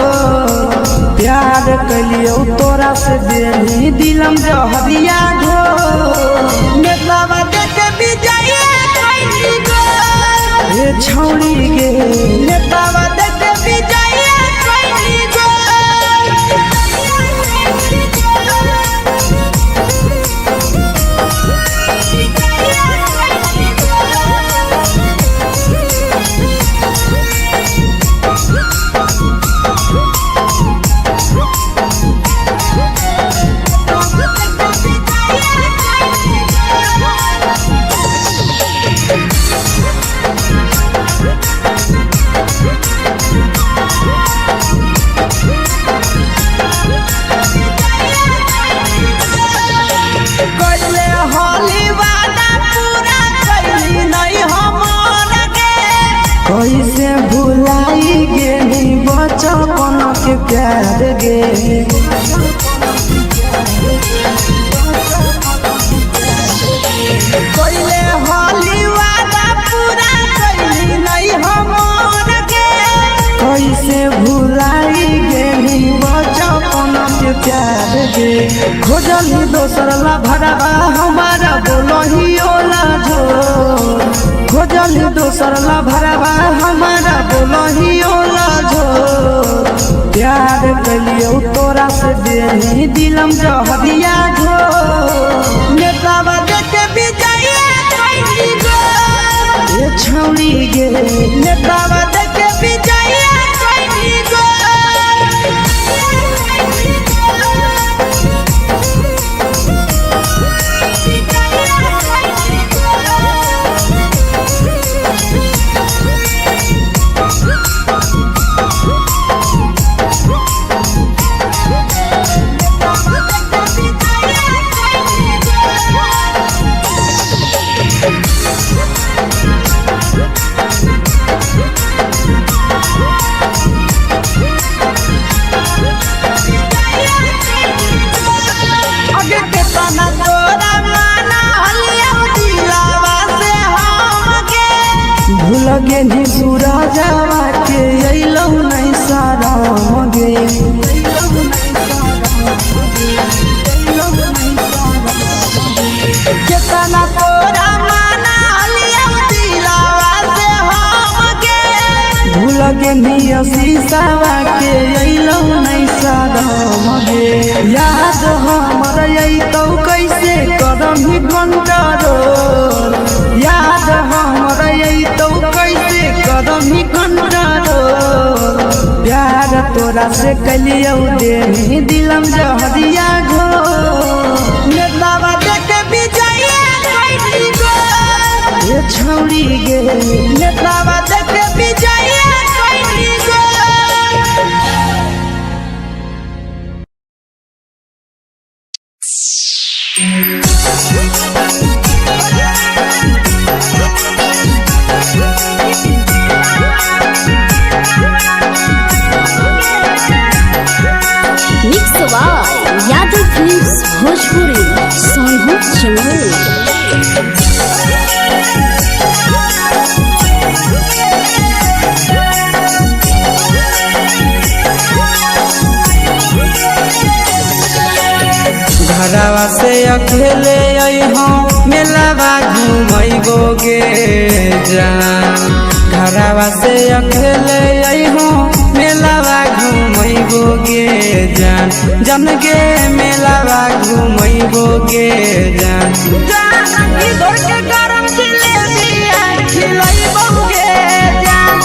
A: प्यार कलियो तोरा से देनी दिलम जहरिया ढो नेतावा देखे बिजैया कोई गो ए छौड़ी गे नेतावा देखे बिजैया कोई गो कैसे भुलाई गेली बचपन के प्यार गे कैले होली वादा पूरा कैली नहीं हमर गे कैसे भुलाई गेली बचपन के प्यार गे खोजली दोसर ला भरवा हमारा बोलही ओला जो खोजली दोसर ला भरवा हमारा बोलही ओला जो प्यार कलियो तोरा से देनी दिलम जहरिया जो नेतावा देखे बिजैया कोई गो ए छौड़ी गे नेतावा देखे बिजैया कोई गो भूल गेनी शीशावा के अइलो नहीं सदम गे याद हमर अइतौ कैसे करम ही कंट्रोल याद हमर अइतौ कैसे करम ही कंट्रोल प्यार तोरा से कलियौ देनी दिलम जहरिया घो नेतावा देखे विजया कैली गो ये छौड़ी गे नेतावा देखे विजया कैली गो।
B: Mix by Yadav films Bhojpuri Sonu Chamoli.
C: घरवा से अकेले अइहो मेलावा घूमैबो गे जान घरवा से अकेले अइहो मेलावा घूमैबो गे जान जन गे मेलावा घूमैबो गे जान
A: इधर के गरम जिलेबिया खिलैबौ गे जान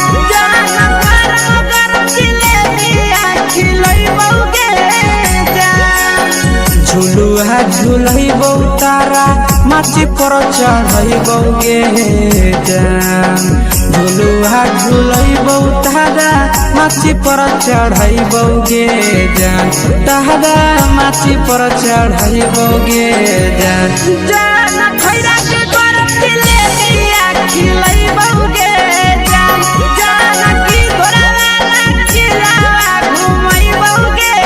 A: गरम जिलेबिया खिलैबौ गे जान
C: झुलुहा झुलैबौ तारा माची पर चढ़ैबौ गे जान झुलुहा झुलैबौ तारा माची पर चढ़ैबौ गे जान तारा माची पर चढ़ैबौ गे जान
A: खैरा के गरम जिलेबिया खिलैबौ गे जान की घोड़ावाला खिलावा घुमैबौ गे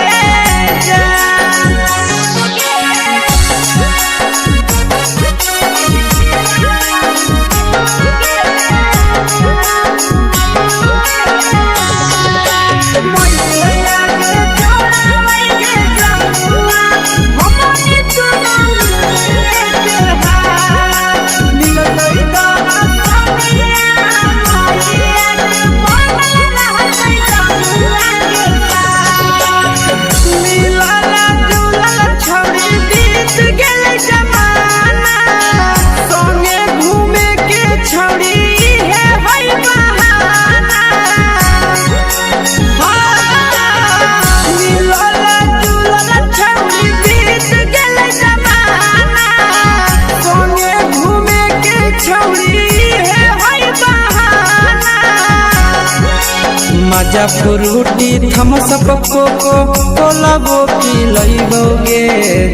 C: मजा फ्रूटी थमसप कोको कोलाबो पिलैबौ गे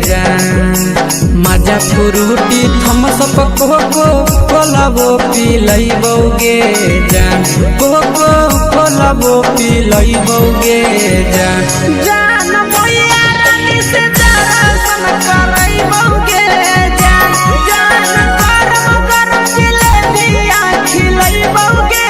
C: जान मजा फ्रूटी थमसप कोको कोलाबो पिलैबौ गे जान कोको कोलाबो पिलैबौ गे जान
A: जान मैया रानी से दर्शन करैबौ गे जान गरम गरम जिलेबिया खिलैबौ गे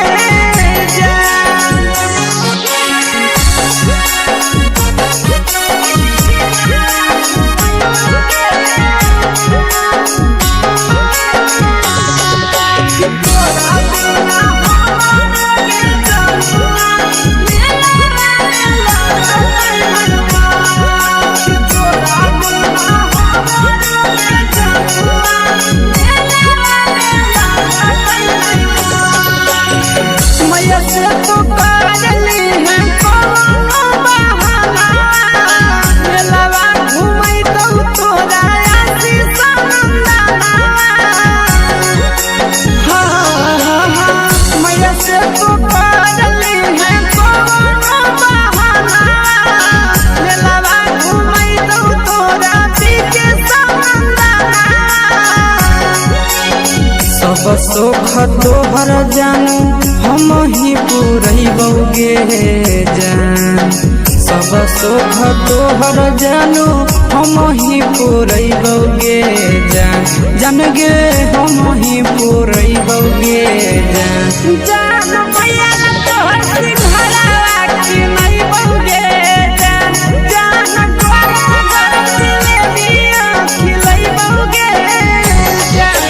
C: सोख तोहर जानू हम ही पुरैबौ गे जान सब सोख तोहर जानू हम ही पुरैबौ गे जान जान गे हम ही पुरैबौ गे जान
A: जान मैया तोहर सिंघरावा खिलैबौ गे जान गरम गरम जिलेबिया खिलैबौ गे जान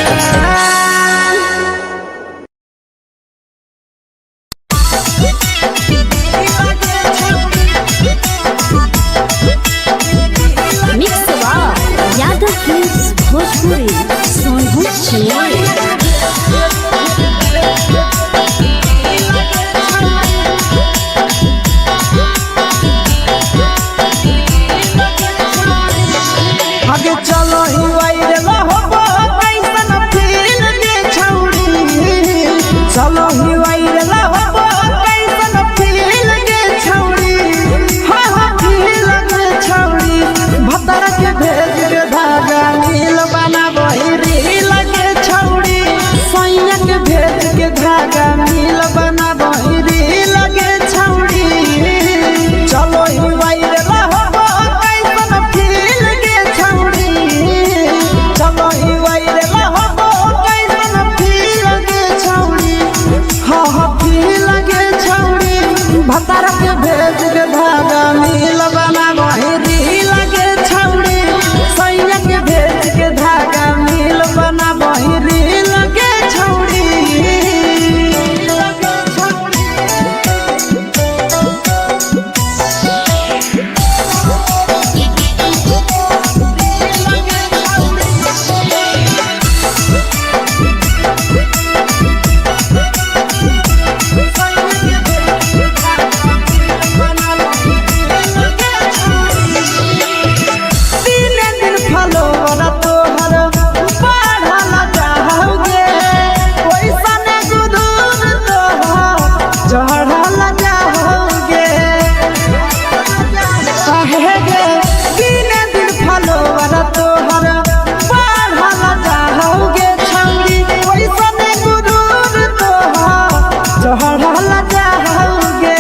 C: भूला जाओगे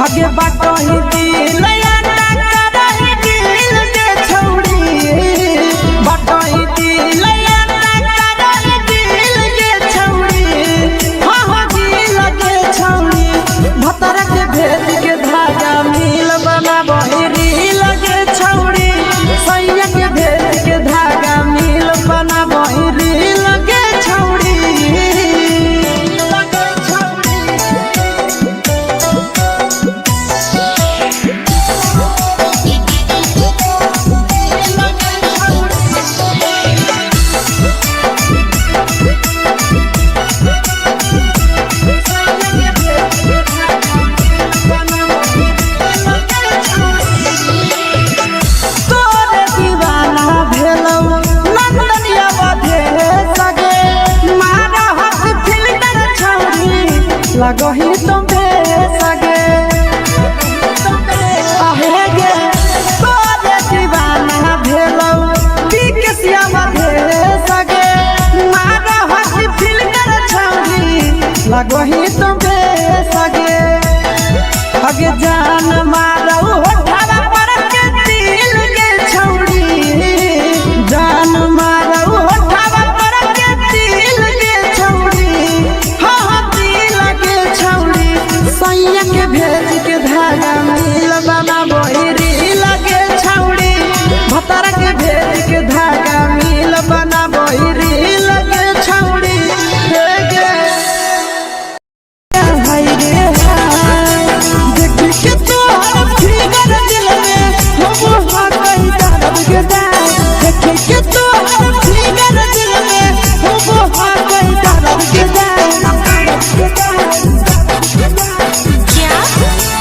C: आगे बाटो ही दिल याना करही दिल के छौड़ी बाटो ही दिल याना करही दिल के छौड़ी हो दिल के छौड़ी भतर के भेज के धागा मिल बना बहिरी लगे छौड़ी सैया के भेज के धागा मिल बना बहिरी लगे छौड़ी लगही तुम्हे सगे आहेगे तोरे दीवाना भेलौ बिकसिया मधे सगे मारा हसी फिल्टर छौरी लगही तुम्हे सगे अगे जान मारौ होठवा पर के दिल के छौरी जान मारौ होठवा पर के दिल के छौरी सैया के भेज के धागा मिल बना बहिरी लगे छौड़ी भतर के भेज के धागा मिल बना बहिरी लगे छौड़ी देखी के तोहर फिगर दिल में हम कहीं दर्द के जाए देखी के तोहर फिगर दिल में हम कहीं दर्द के जाए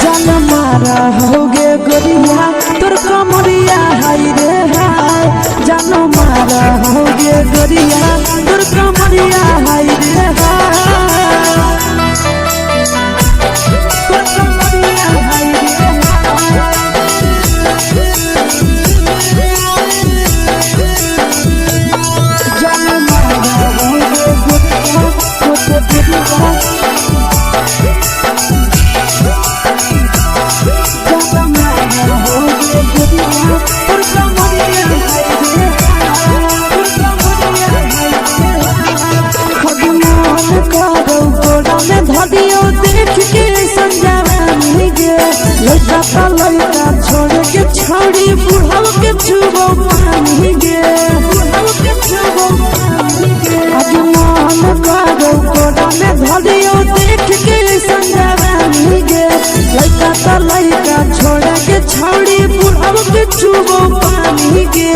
C: जान मारा होगे गोरिया तोर कमरिया हाय रे हाय जान मारा होगे गोरिया तोर कमरिया हाय रे हाय तोर कमरिया हाय रे जान मारा होगे गोरिया तोर कमरिया धदियो देख के संजावानी गे लड़का का लड़का छोड़ के छौड़ी बुढ़ाव के छुबो पानी गे बुढ़ाव के छुबो पानी गे आज मन करो कोड़ा में धदियो देख के संजावानी गे लड़का का लड़का छोड़ के छौड़ी बुढ़ाव के छुबो पानी गे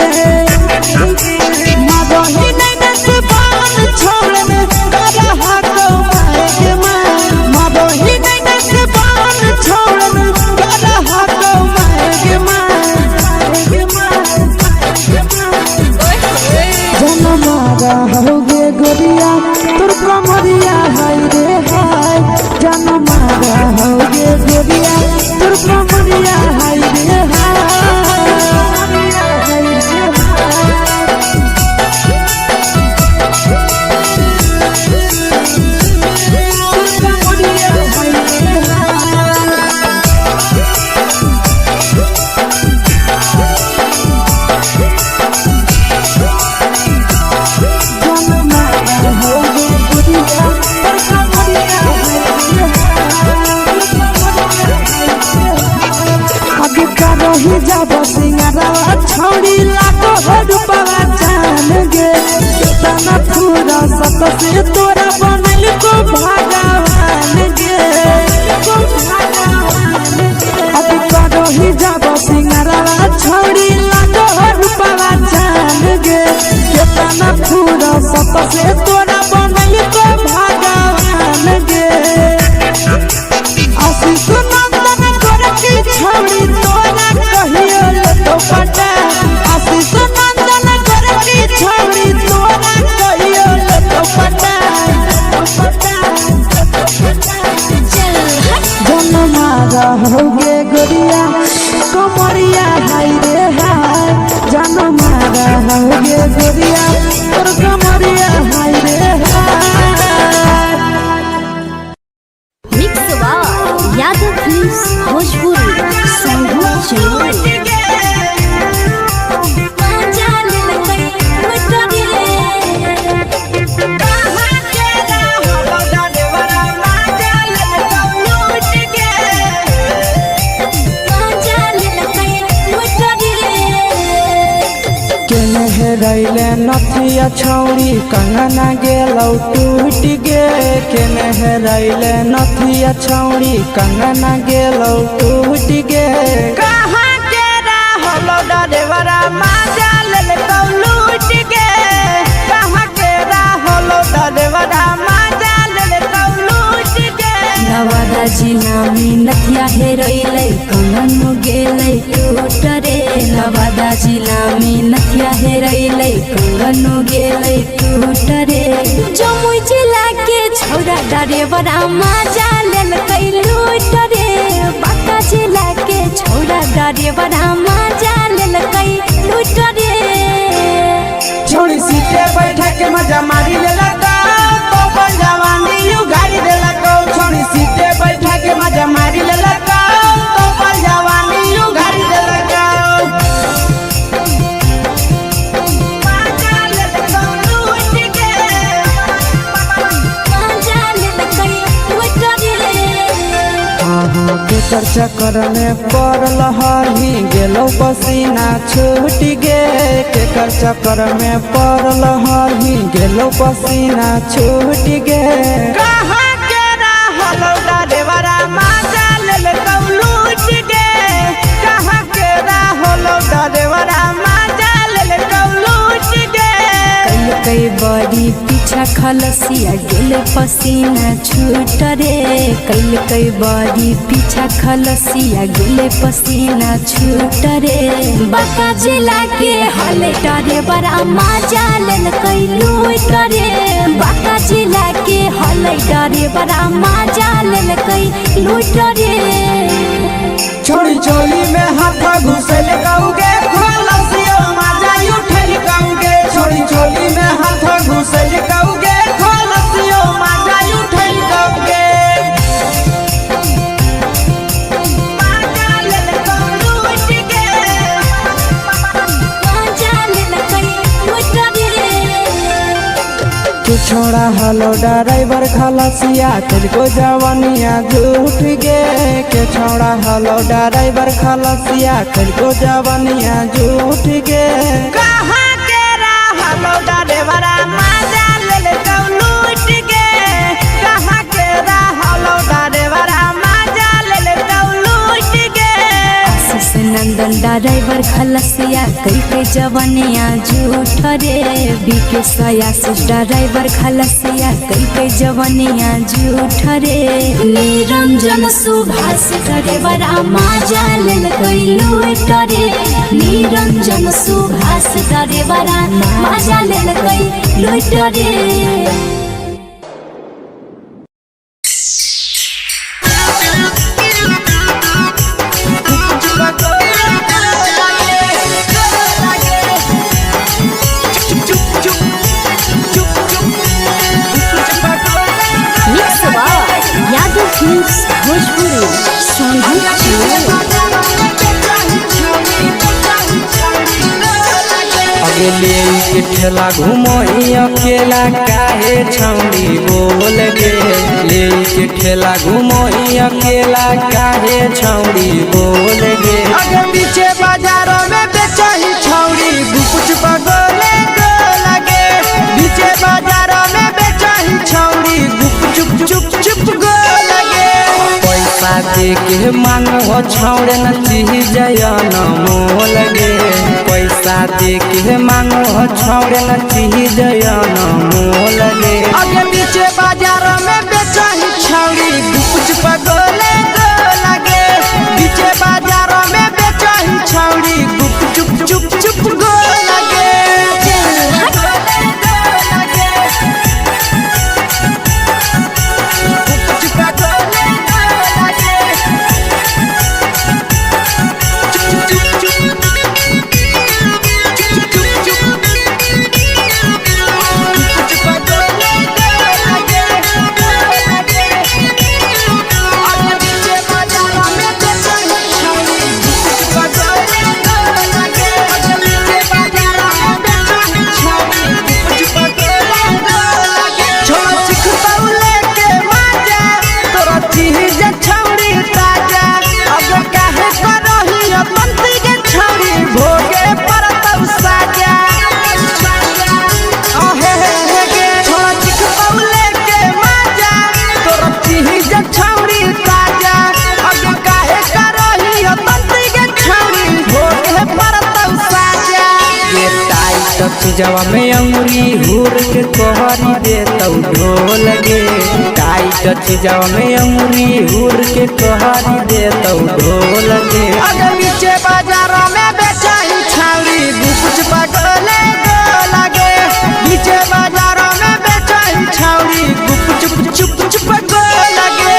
C: मदही नहीं से बान छोड़ में करा हाथों होगे गोरिया तोर कमरिया हाय रे हाय जान मारा होगे गोरिया तोर कमरिया हाय रे रही जब सिंगारा छौड़ी लाखो रुपवा जान गे कितना पूरा सत से तोरा बनल को भगवान गे अब रही जब सिंगारा छौड़ी लाखो रुपवा जान गे कितना पूरा सत से तोरा बनल को भगवान गे आशीष नंदन गोरखी छौड़ी तोरा कहियो तो पटा आशीष नंदन गोरखी छौड़ी तोरा कहियो तो पटा जन मारा होगे गोरिया कमरिया हाय रे हाय जन मारा होगे गोरिया तोर कमरिया हाय रे हाय।
B: फिल्म्स भोजपुरी संगीत चलो
A: हेरैले नथिया छौरी कंगना गेलौ टूट गे केने हेरैले नथिया छौरी कंगना गेलौ टूट गे
C: कहाँ के रहलो डरेवरा माजा लेलकौ लूट गे कहाँ के रहलो डरेवरा माजा लेलकौ लूट गे
B: नवादा जिला में नथिया हेरैले कंगन गेलै टूट रे नवादा जिला में नथिया हेरैले कंगन गेलै टूट रे जमुई जिला के छौरा डरेवरा माजा लेलकै लूट रे बांका जिला के छौरा डरेवरा माजा लेलकै लूट रे
C: छोड़ी सीटे बैठा के मजा मारी लेलकौ तो अपन जवानी यू गाड़ी देलकौ छोड़ी सीटे बैठा के मजा मारी लेलकौ तो अपन जवानी यू गाड़ी देलकौ माजा लेलकौ लूट गे
B: माजा लेलकै लूट रे
A: केकर चक्कर में पड़ल हही गेलौ पसीना छूट गे केकर चक्कर में पड़ल हही गेलौ पसीना छूट गे
C: कहाँ के रहलो डरेवरा माजा लेलकौ लूट गे कहाँ के रहलो डरेवरा माजा लेलकौ लूट गे
B: कई बड़ी पीछा खलसिया गेल पसीना छूट रे कई बड़ी पीछा खलसिया गेल पसीना छूट रे बांका जिला के हले डरे बड़ा माजा लेलकै लूट रे बांका जिला के हले डरे बड़ा माजा लेलकै लूट रे
C: छोड़ी चोली में हाथ घुसल कौगे खलसियो माजा उठल कौगे छोड़ी चोली में हाथ घुसल कौगे खलसियो माजा उठल कौगे माजा लेलकौ लूट गे
B: माजा लेलकै लूट रे
A: तू छोड़ा हलो ड्राइवर खलसिया तुझको जवानिया झूठ गे के छोड़ा हलो ड्राइवर खलसिया तुझको जवानिया झूठ गे
C: कहाँ के रहलो डरेवरा माजा लेलकौ लूट गे कहाँ के रहलो डरेवरा माजा लेलकौ लूट गे
B: आशीष नंदन ड्राइवर खलसिया कई जवनिया झूठ रे बीके आशीष ड्राइवर खलसिया कई जवनिया झूठ रे निरंजन सुभाष ड्राइवरा माजा लेलकै लूट रे निरंजन सुभाष ड्राइवरा माजा लेलकै लूट रे यादव फिल्म्स भोजपुरी संगीत चलो
A: अगले के ठेला घुमई अकेला काहे छौड़ी बोल गे ले के ठेला घुमई अकेला काहे छौड़ी बोल गे
C: अगे पीछे बाजारों में बेचही छौड़ी गुपुच बगले गो लगे पीछे बाजारों में बेचही छौड़ी गुप चुप चुप चुप गो लगे
A: पैसा दे के मांग हो छौड़े न चीज जयन मोल गे पैसा दे के मांग हो छौड़े न चीज जयन मोल गे
C: अगे पीछे बाजारों में बेचही छौड़ी गुपुच बगले गो लगे पीछे बाजारों में बेचही छौड़ी गुप चुप चुप चुप गो लगे जे छौड़ी ताजा अब काहे करही पंथी के छौड़ी भोगे परतौ साजा अहे हे गे छोड़ा चिख पौले के माजा तोर चिही जे छौड़ी ताजा अब काहे करही पंथी के छौड़ी भोगे परतौ साजा ये टाइट चीजवा में अंगुरी हुर के कोहरी देतौ ढोल गे टाइट चीजवा में अंगुरी हुर के कोहरी देतौ ढोल गे अगर नीचे बाजार में बेचाई छावरी कुछ पगले लगे नीचे बाजार में बेचाई छावरी कुछ चुप चुप लगे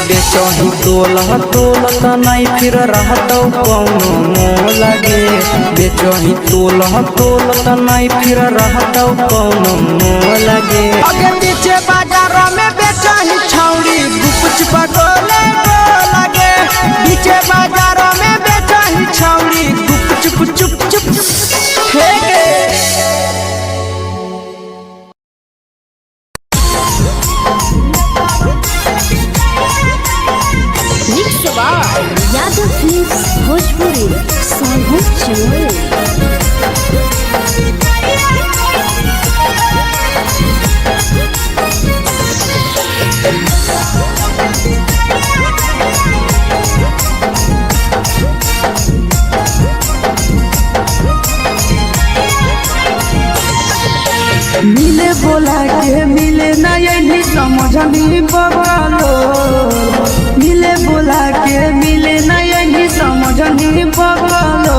C: बेचही तोलत नहीं फिर रहतौ कौनो मोह लगे बेचही तोलत नहीं फिर रहतौ कौनो मोह लगे अगे पीछे बाजार में बेचही छौड़ी कुछ पगले लगे पीछे बाजार में बेचही छौड़ी चुप हे गे
B: यादव फिल्म्स भोजपुरी
A: मिले बोला के मिले ना यही समझनी बगलो मिले बोला के मिले ना यही समझनी बगलो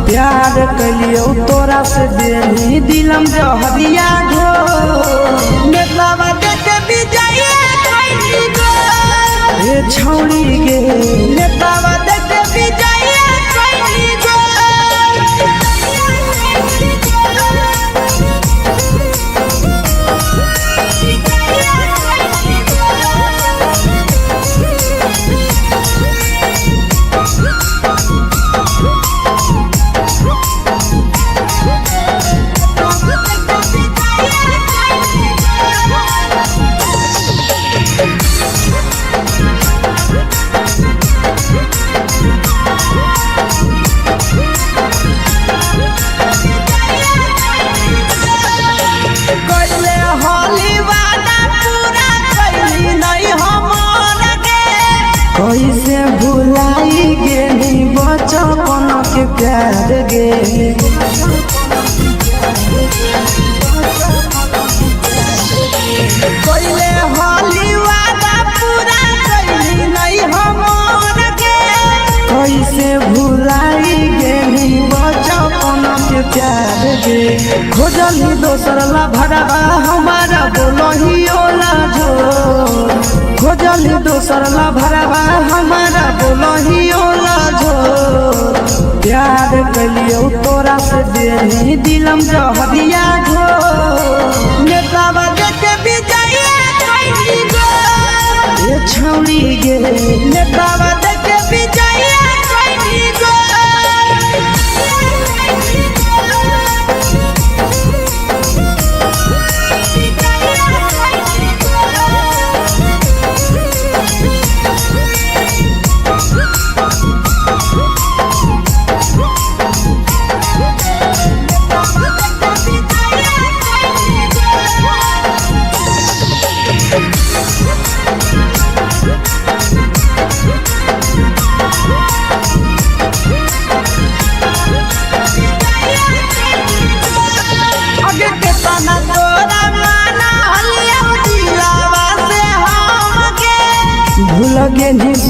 A: प्यार कलियो तोरा से देनी दिलम जहरिया घो नेतवा देके विजय कइली गो ए छौड़ी गे नेतवा देके विजय कइली गो कैसे भुलाई गेली बचपन के प्यार गे कैले होली वादा पूरा कैली नहीं हमर गे कैसे भुलाई गेली बचपन के प्यार गे खोजली दोसर ला भरवा हमारा बोलही ओला जो खोजली दोसर ला भरवा हमारा बोलही ओला जो प्यार कलियो तोरा से देनी दिलम जहरिया घो नेतावा देके विजय कइली गो ए छौड़ी गे नेतावा देके विजय कइली गो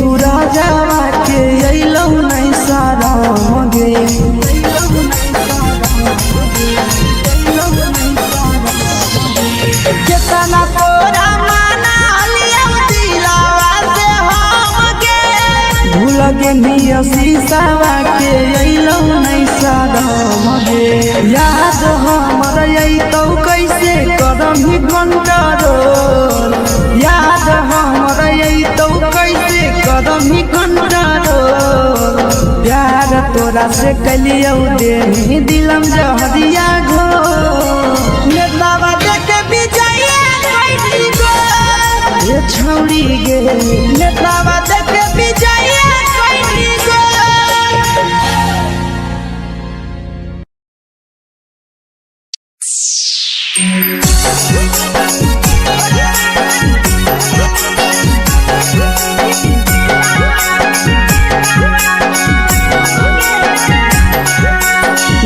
A: सूरजवा के अइलौ नहीं शरम गे
C: केतना तोरा माना लिया दिलावा से हम गे
A: भूल गे निया शीशावा के अइलौ नहीं शरम गे याद हमर अइतौ कैसे करही कंट्रोल याद हमर अइतौ कैसे करही कंट्रोल प्यार तोरा से कलियौ दे दिलम जहरिया घो
C: नेतावा देखे विजय कैली गो
A: ये छौड़ी गे
C: नेतावा देखे विजय कैली गो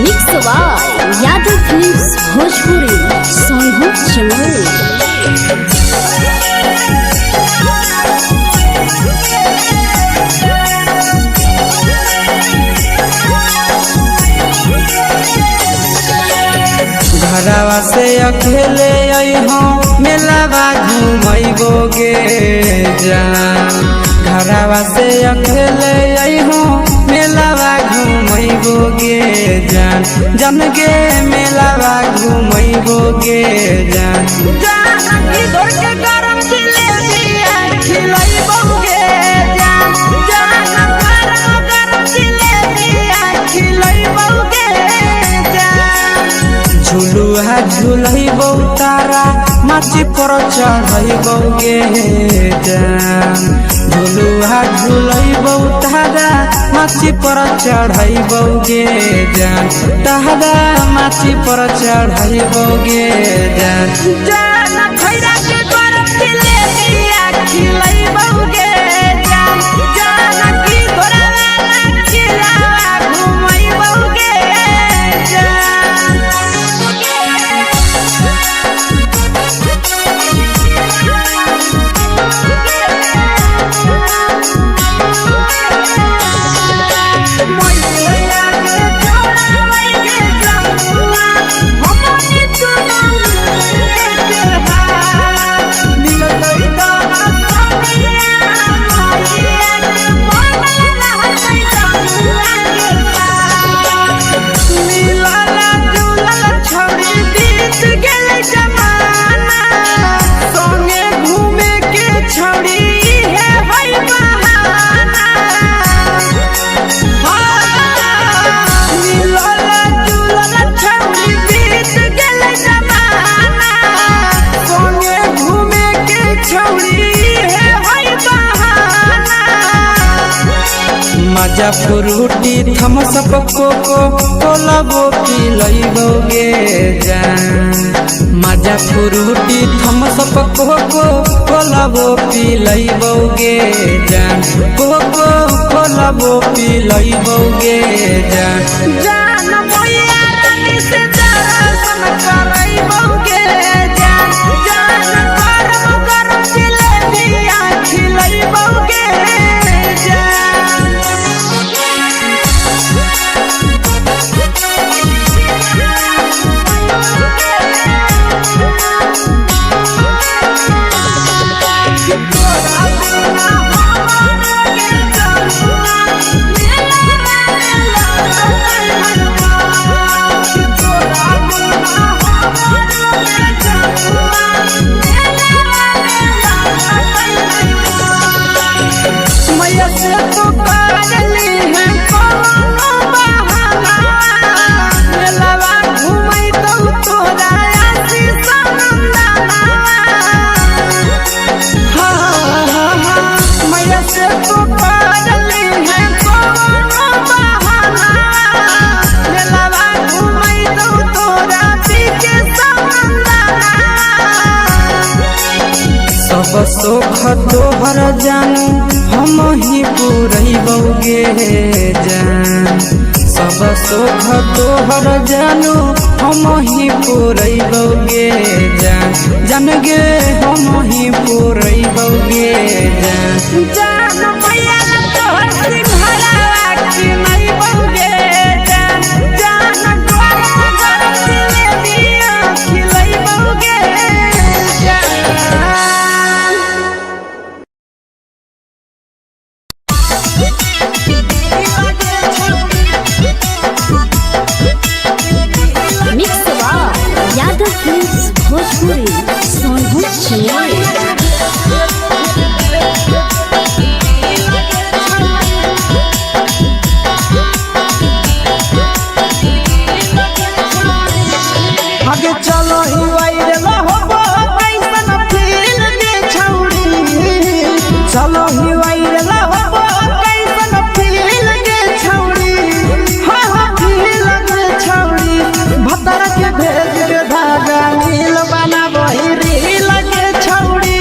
B: mix by Yadav films Bhojpuri Sonu Chamoli.
C: घरवा से अकेले अइहो मेलावा घुमैबो गे जान घरवा से अकेले अइहो मेलावा घुमैबो गे जान जन गे मेलावा घुमैबो गे जान जान की घर के गरम जिलेबिया खिलैबो गे जान जान गरम जिलेबिया खिलैबो गे जान झुलुहा झुलैबो तारा माची पर चढ़ैबो गे जान झुलुहा झुलैबो तारा माची पर चढ़ैबो गे जान तारा माची पर चढ़ैबो गे जान जान खैरा के गरम जिलेबिया खिलैबो गे जान जान की घोड़ावाला खिलावा घुमैबो गे जान मजा फ्रूटी थमस कोको कोलाबो पिलैबो गे जान मजा फ्रूटी थमस कोको कोलाबो पिलैबो गे जान कोको कोलाबो पिलैबो गे जान जान मोया रानी से दर्शन करैबो गे जान जान गरम गरम जिलेबिया खिलैबो गे जान सब सुख तोहर जानू हम ही पूरैबो गे जान सब सुख तोहर जानू हम ही पूरैबो गे जान जान गे हम ही पूरैबो गे जान जान भैया
B: भोजपुरी सोनू चिड़िया।
C: आगे चलो ही वायरल होबो कैसन फील के छौड़ी चलो ही वायरल होबो कैसन फील के छौड़ी हाँ हाँ फील के छौड़ी भतर के भेज के धागा नील बना बहिरी लगे छौड़ी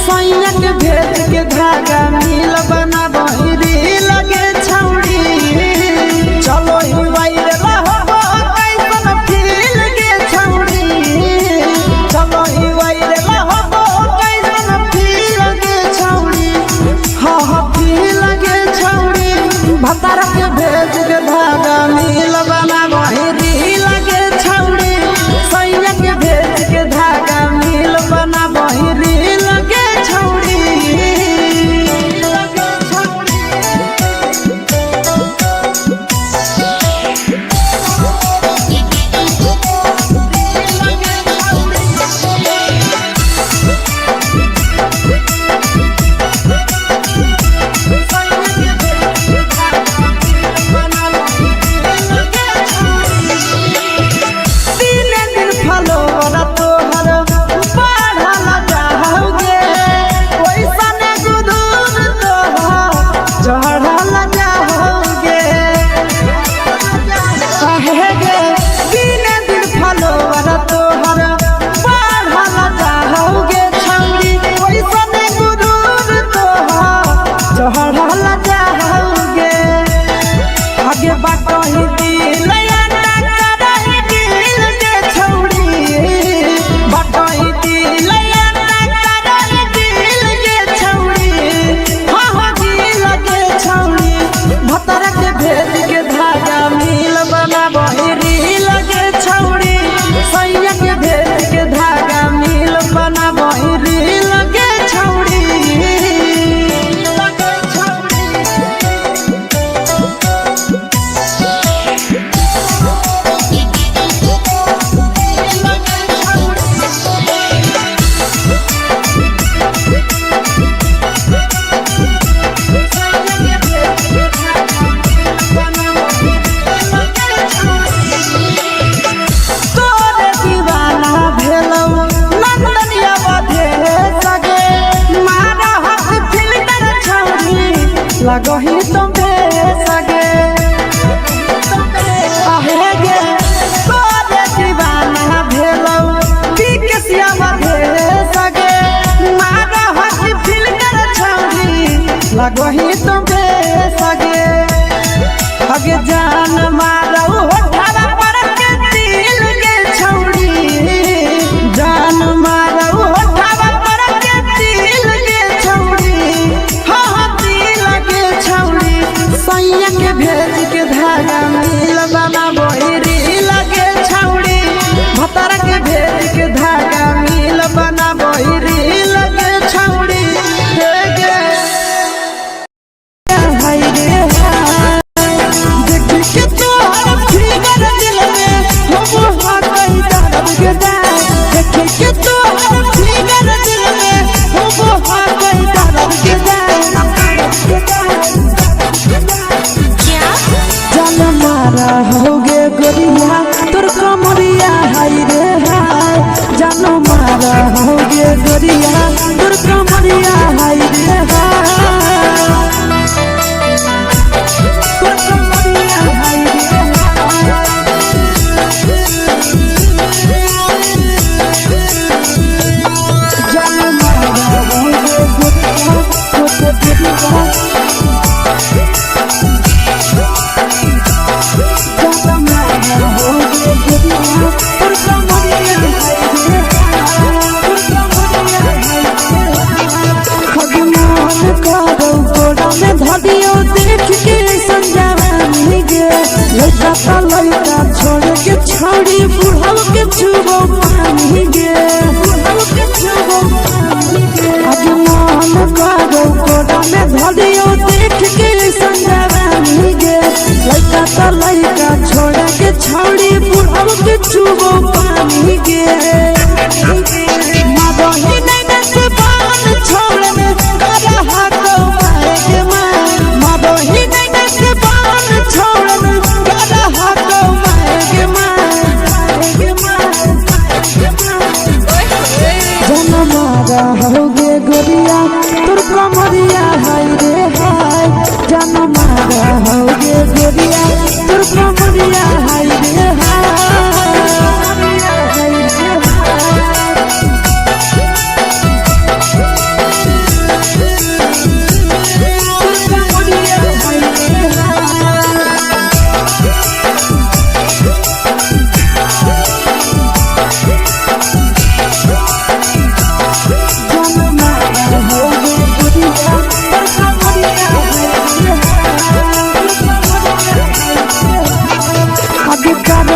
C: सैया के भेज के धागा नील बना बहिरी लगे छौड़ी चलो ही वायरल होबो कैसन फील के छौड़ी चलो ही वायरल होबो कैसन फील के छौड़ी हाँ हाँ फील के छौड़ी भतर के भेज के धागा नील बना बहिरी लगे छौड़ी सैया के भेज के धागा नील बना बहिरी लगे छौड़ी लगे छौड़ी लगही तुम सगे आहे गे तोरे दीवाना भेलौ बिकसिया बधे सगे मारा हसी फिल्टर छौड़ी लगही तुम सगे अगे जान मारौ होठवा पर के दिल के छौड़ी जान मारौ होठवा पर के दिल के छौड़ी हाँ हाँ दिल के छौड़ी सैया के भेज के धागा मिल बना बहिरी लगे छौड़ी भतर के भेज के धागा मिल बना बहिरी लगे छौड़ी हे गे हाय रे देख के तोहर फिगर दिल में हम हाथ दर्द के देख के तोहर फिगर दिल में हम हाथ दर्द के जान मारा होगे गोरिया तोर कमरिया हाय रे हाय जान मारा होगे गोरिया तोर कमरिया हाय रे हाय तोर कमरिया हाय रे जान मारा होगे गोरिया तोर कमरिया Por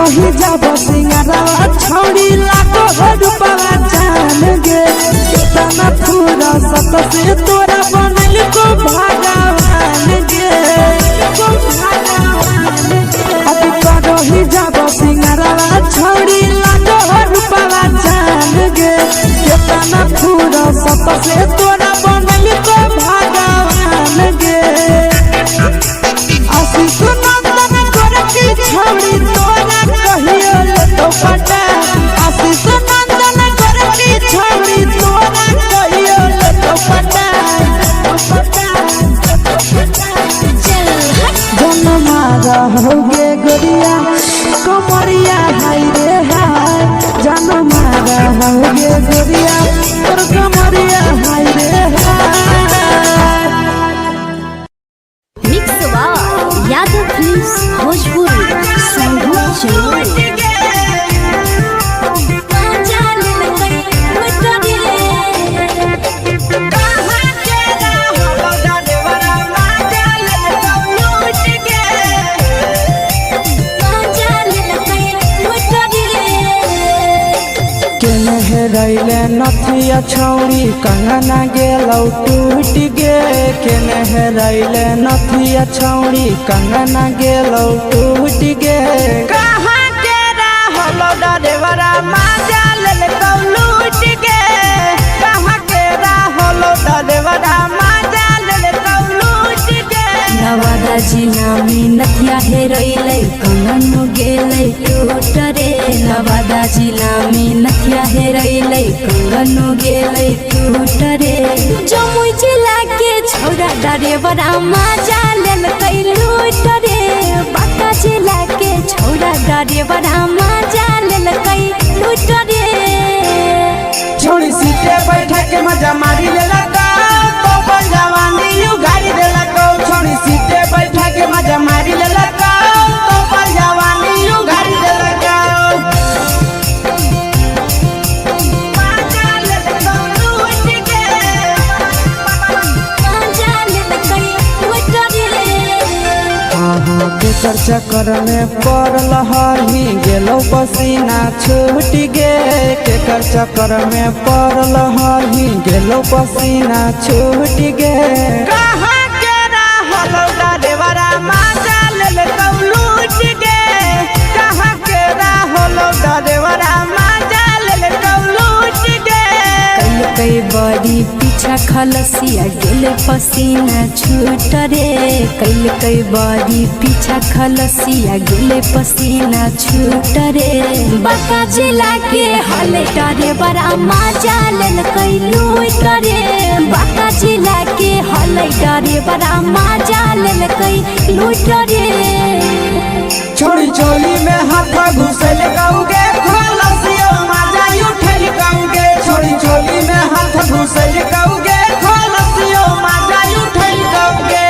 A: रही जब सिंगारवा छौड़ी लाखो रुपवा जान गे कितना पूरा सत से तोरा बनल को भगवान गे अभी रही जब सिंगारवा छौड़ी लाखो रुपवा जान गे कितना पूरा सत से तोरा बनल को भगवान गे आशीष नंदन गोरखी छौड़ी तोरा कहियो ले तो पटा आशीष नंदन गोरखी छौड़ी तोरा कहियो ले तो पटा जनमा रहोगे गोरिया कमरिया हाय रे हाय जनमा रहोगे गोरिया तोर कमरिया हाय रे हाय।
B: मिक्स यादव फिल्म्स भोजपुरी संगीत चैनल।
A: रैले नथिया छौड़ी कंगना गेलौ टूट गे केने रैले नथिया छौड़ी कंगना गेलौ टूट गे
C: कहाँ के रहलो डरेवरा माजा लेलकौ लूट गे कहाँ के रहलो डरेवरा माजा लेलकौ लूट गे।
B: नवादा जिला में नथिया हेरैलै कंगन गेलै टूट रे नवादा जिला में नथिया हेरैलै कंगन गेलै टूट रे जमुई जिला के छौड़ा डरेवरा माजा लेलकै लूट रे बांका जिला के छौड़ा डरेवरा माजा लेलकै लूट रे
C: छोड़ी सीटे बैठा के मजा मारी लेलकौ तो अपन जवानी यू गाड़ी देलकौ छोड़ी सीटे बैठा के मजा मारी लेलकौ तो अपन जवानी यू गाड़ी देलकौ।
A: केकर चक्कर में पड़ल हरही गेलौ पसीना छूट गे केकर चक्कर में पड़ल हरही गेलौ पसीना छूट गे
C: कहाँ के रहलो डरेवरा माजा लेलकौ लूट गे कहाँ के रहलो डरेवरा माजा लेलकौ लूट गे।
B: कई बड़ी पीछा खलसिया गेले पसीना छूट रे कई बड़ी पीछा खलसिया गेले पसीना छूट रे बांका जिला के हले डरे बड़ा माजा लेलकै लूट रे बांका जिला के हले डरे बड़ा माजा लेलकै लूट रे
C: छोड़ी चोली में हाथ घुसल गौगे खलसियो माजा उठल गौगे छोड़ी चोली में हाथ घुसल गौगे खलसियो माजा उठल गौगे।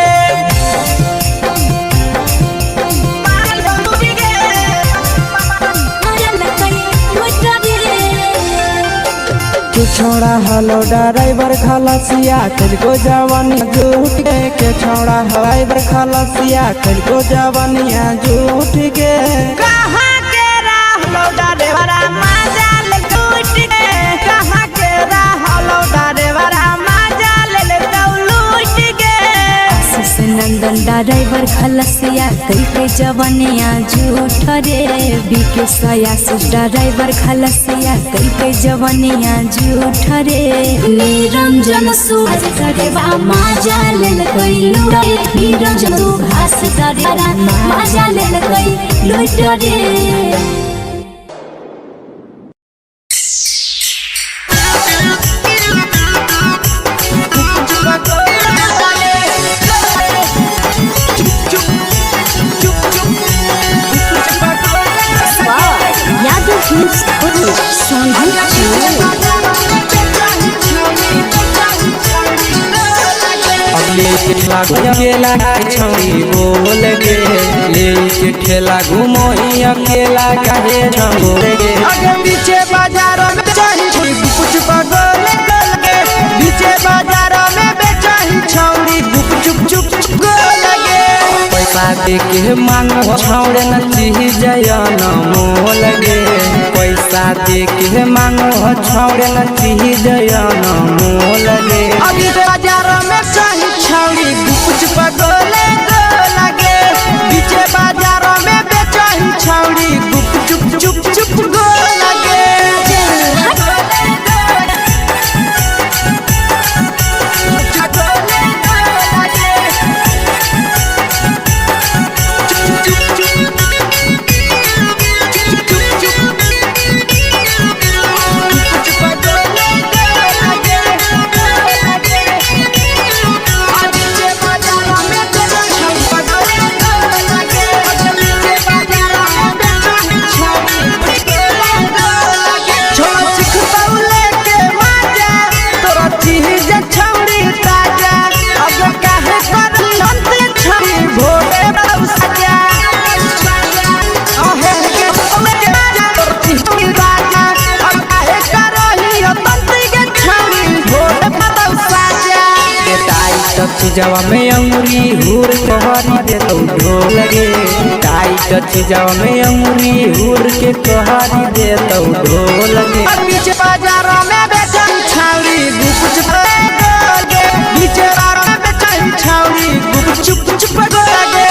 A: के छोड़ा हलो ड्राइवर खलसिया कलको जवानी झूठ गे के छोड़ा ड्राइवर खलसिया कलको जवानिया झूठ गे
C: कहाँ के रहलो डरेवरा माजा लूट गे कहाँ के रहलो डरेवरा माजा लेलकौ लूट गे।
B: आशीष नंदन ड्राइवर खलसिया कई जवनिया झूठ रे बीके आशीष ड्राइवर खलसिया कई जवनिया झूठ रे निरंजन सुहास डरेवा माजा लेलकै लूट रे निरंजन सुहास डरेवा माजा लेलकै लूट रे। यादव फिल्म्स संगीत चैनल।
A: अकेला छौड़ी बोल गे लेके ठेला घूमो अकेला काहे छोड़ गे
C: आगे पीछे बाजारों में चाही कुछ पगल लगे पीछे बाजारों में बेचाही छौड़ी गुप चुप चुप लगे
A: पैसा
C: दे के मांगो छौड़े न चीज न मोल गे पैसा दे के मांगो छौड़े न चीज न मोल गे अभी बाजार में चाही छौड़ी कुछ पगोले लगे बीचे बाजार में बेचाही छौड़ी चुप चुप चुप गो लगे चीजवा में अंगूरी हुर कहरी दे तो ढोल लगे टाइट चीजवा में अंगूरी हुर के कहरी दे तो ढोल लगे बीच बाजार में बेचन छावड़ी कुछ लगे बीच बाजार में बेचन छावड़ी चुप चुप लगे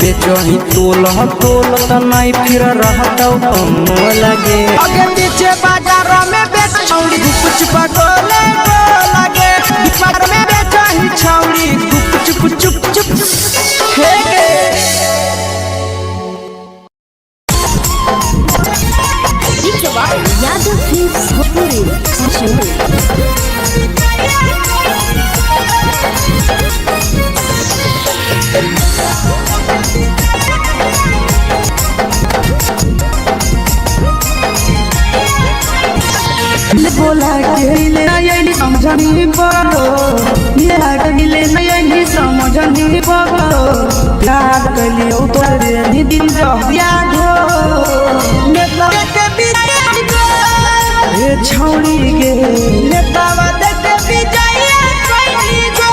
C: बेचही तोल त नहीं फिर रहता लगे अगे पीछे बाजार में बेचौड़ी कुछ पगोले लगे बाजार में बेचही छौड़ी चुप चुप चुप
B: यादव फिल्म्स भोजपुरी
A: बोला के नयनी समझनी बगलो मिला के नयनी समझनी बगलो याद कलियो तोरे नी दिन जो याद हो नेता के बिचाई गो ए छौड़ी के नेतावा देख के बिचाई कोई गो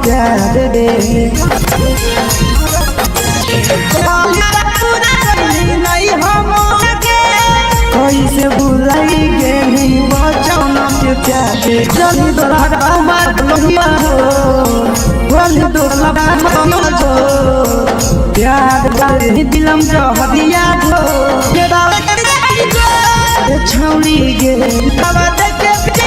A: प्यार दे नहीं हम कैसे बुलाई गेली बचौना के प्यार दे जल्दी दोला हमार लोहिया हो जल्दी दोला हमार हो प्यार कर दिलम जो हदिया हो छौड़ी गे बाबा देख के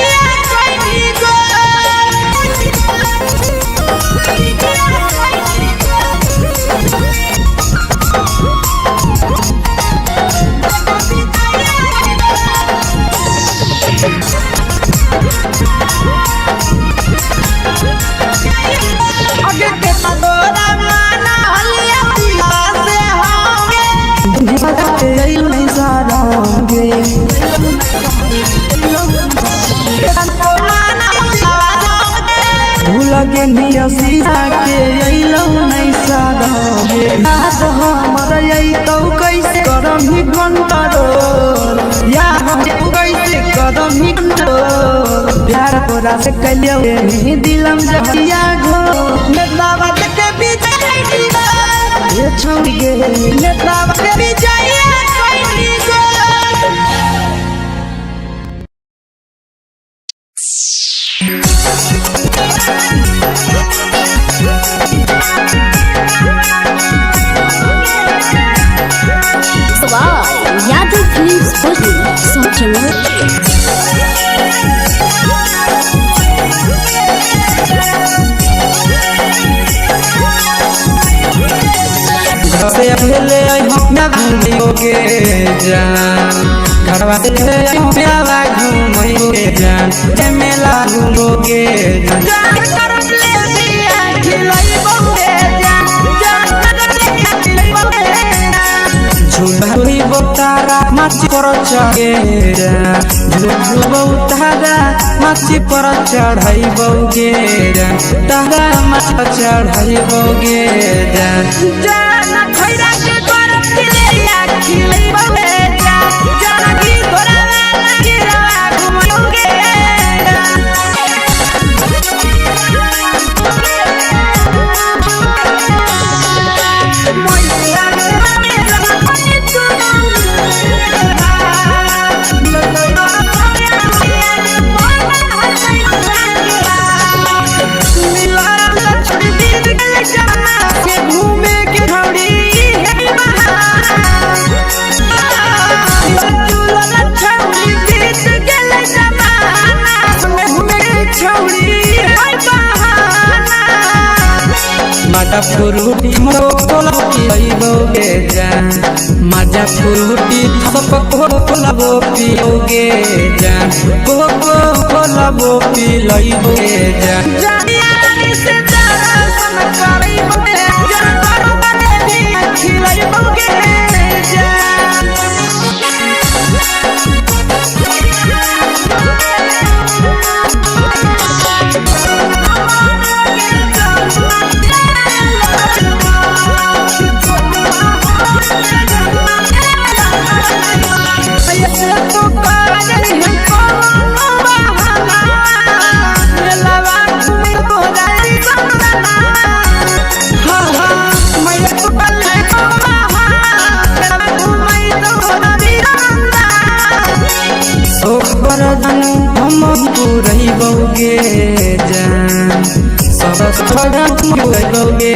A: लगे निया सीधा के अइलो नहीं सादा बात हमर आई तो कैसे करम ही कंट्रोल या हम कैसे करम ही कंट्रोल प्यार तोरा से कलियो नहीं दिलम जहिया घो नेता बात के बीच ये छोड़ के नेता बात के बीच
C: घूमोगे जान घरवा से मेला घूमोगे जान मेला घूमोगे झूला बोतारा माची पर चढ़े झूला तारा माची पर चढ़ाई बोगे तारा माची पर चढ़ाई बोगे माजा फुरुटी पियोगे जान माजा फुरुटी सब खोलबो पियोगे जान खोलबो पियोगे जान हम रही बोगे जान सब बोगे